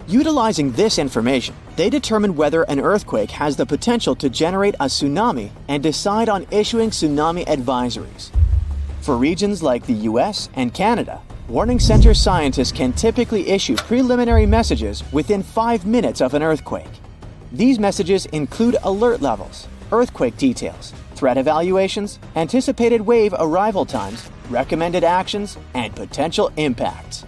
A: Utilizing this information, they determine whether an earthquake has the potential to generate a tsunami and decide on issuing tsunami advisories. For regions like the US and Canada, warning center scientists can typically issue preliminary messages within 5 minutes of an earthquake. These messages include alert levels, earthquake details, threat evaluations, anticipated wave arrival times, recommended actions, and potential impacts.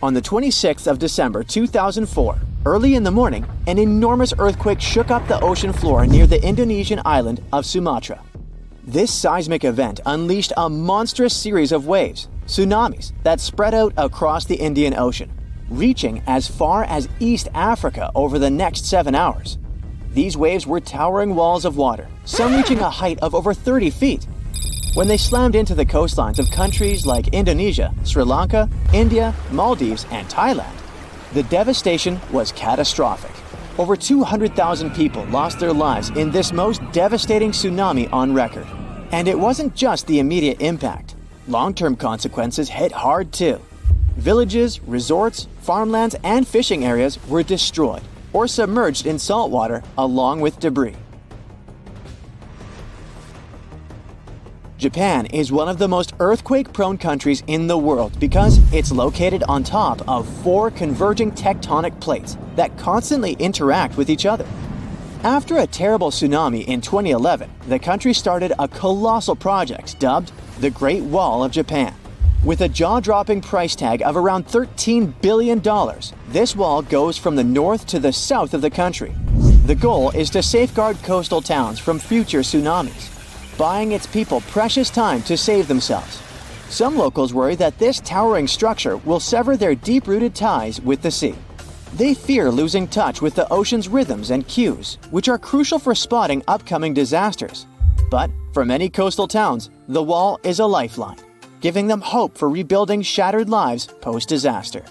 A: On the 26th of December 2004, early in the morning, an enormous earthquake shook up the ocean floor near the Indonesian island of Sumatra. This seismic event unleashed a monstrous series of waves, tsunamis, that spread out across the Indian Ocean, reaching as far as East Africa over the next 7 hours. These waves were towering walls of water, some reaching a height of over 30 feet. When they slammed into the coastlines of countries like Indonesia, Sri Lanka, India, Maldives, and Thailand, the devastation was catastrophic. Over 200,000 people lost their lives in this most devastating tsunami on record. And it wasn't just the immediate impact. Long-term consequences hit hard too. Villages, resorts, farmlands, and fishing areas were destroyed or submerged in salt water along with debris. Japan is one of the most earthquake-prone countries in the world because it's located on top of 4 converging tectonic plates that constantly interact with each other. After a terrible tsunami in 2011, the country started a colossal project dubbed the Great Wall of Japan. With a jaw-dropping price tag of around $13 billion, this wall goes from the north to the south of the country. The goal is to safeguard coastal towns from future tsunamis, buying its people precious time to save themselves. Some locals worry that this towering structure will sever their deep-rooted ties with the sea. They fear losing touch with the ocean's rhythms and cues, which are crucial for spotting upcoming disasters. But for many coastal towns, the wall is a lifeline, giving them hope for rebuilding shattered lives post-disaster.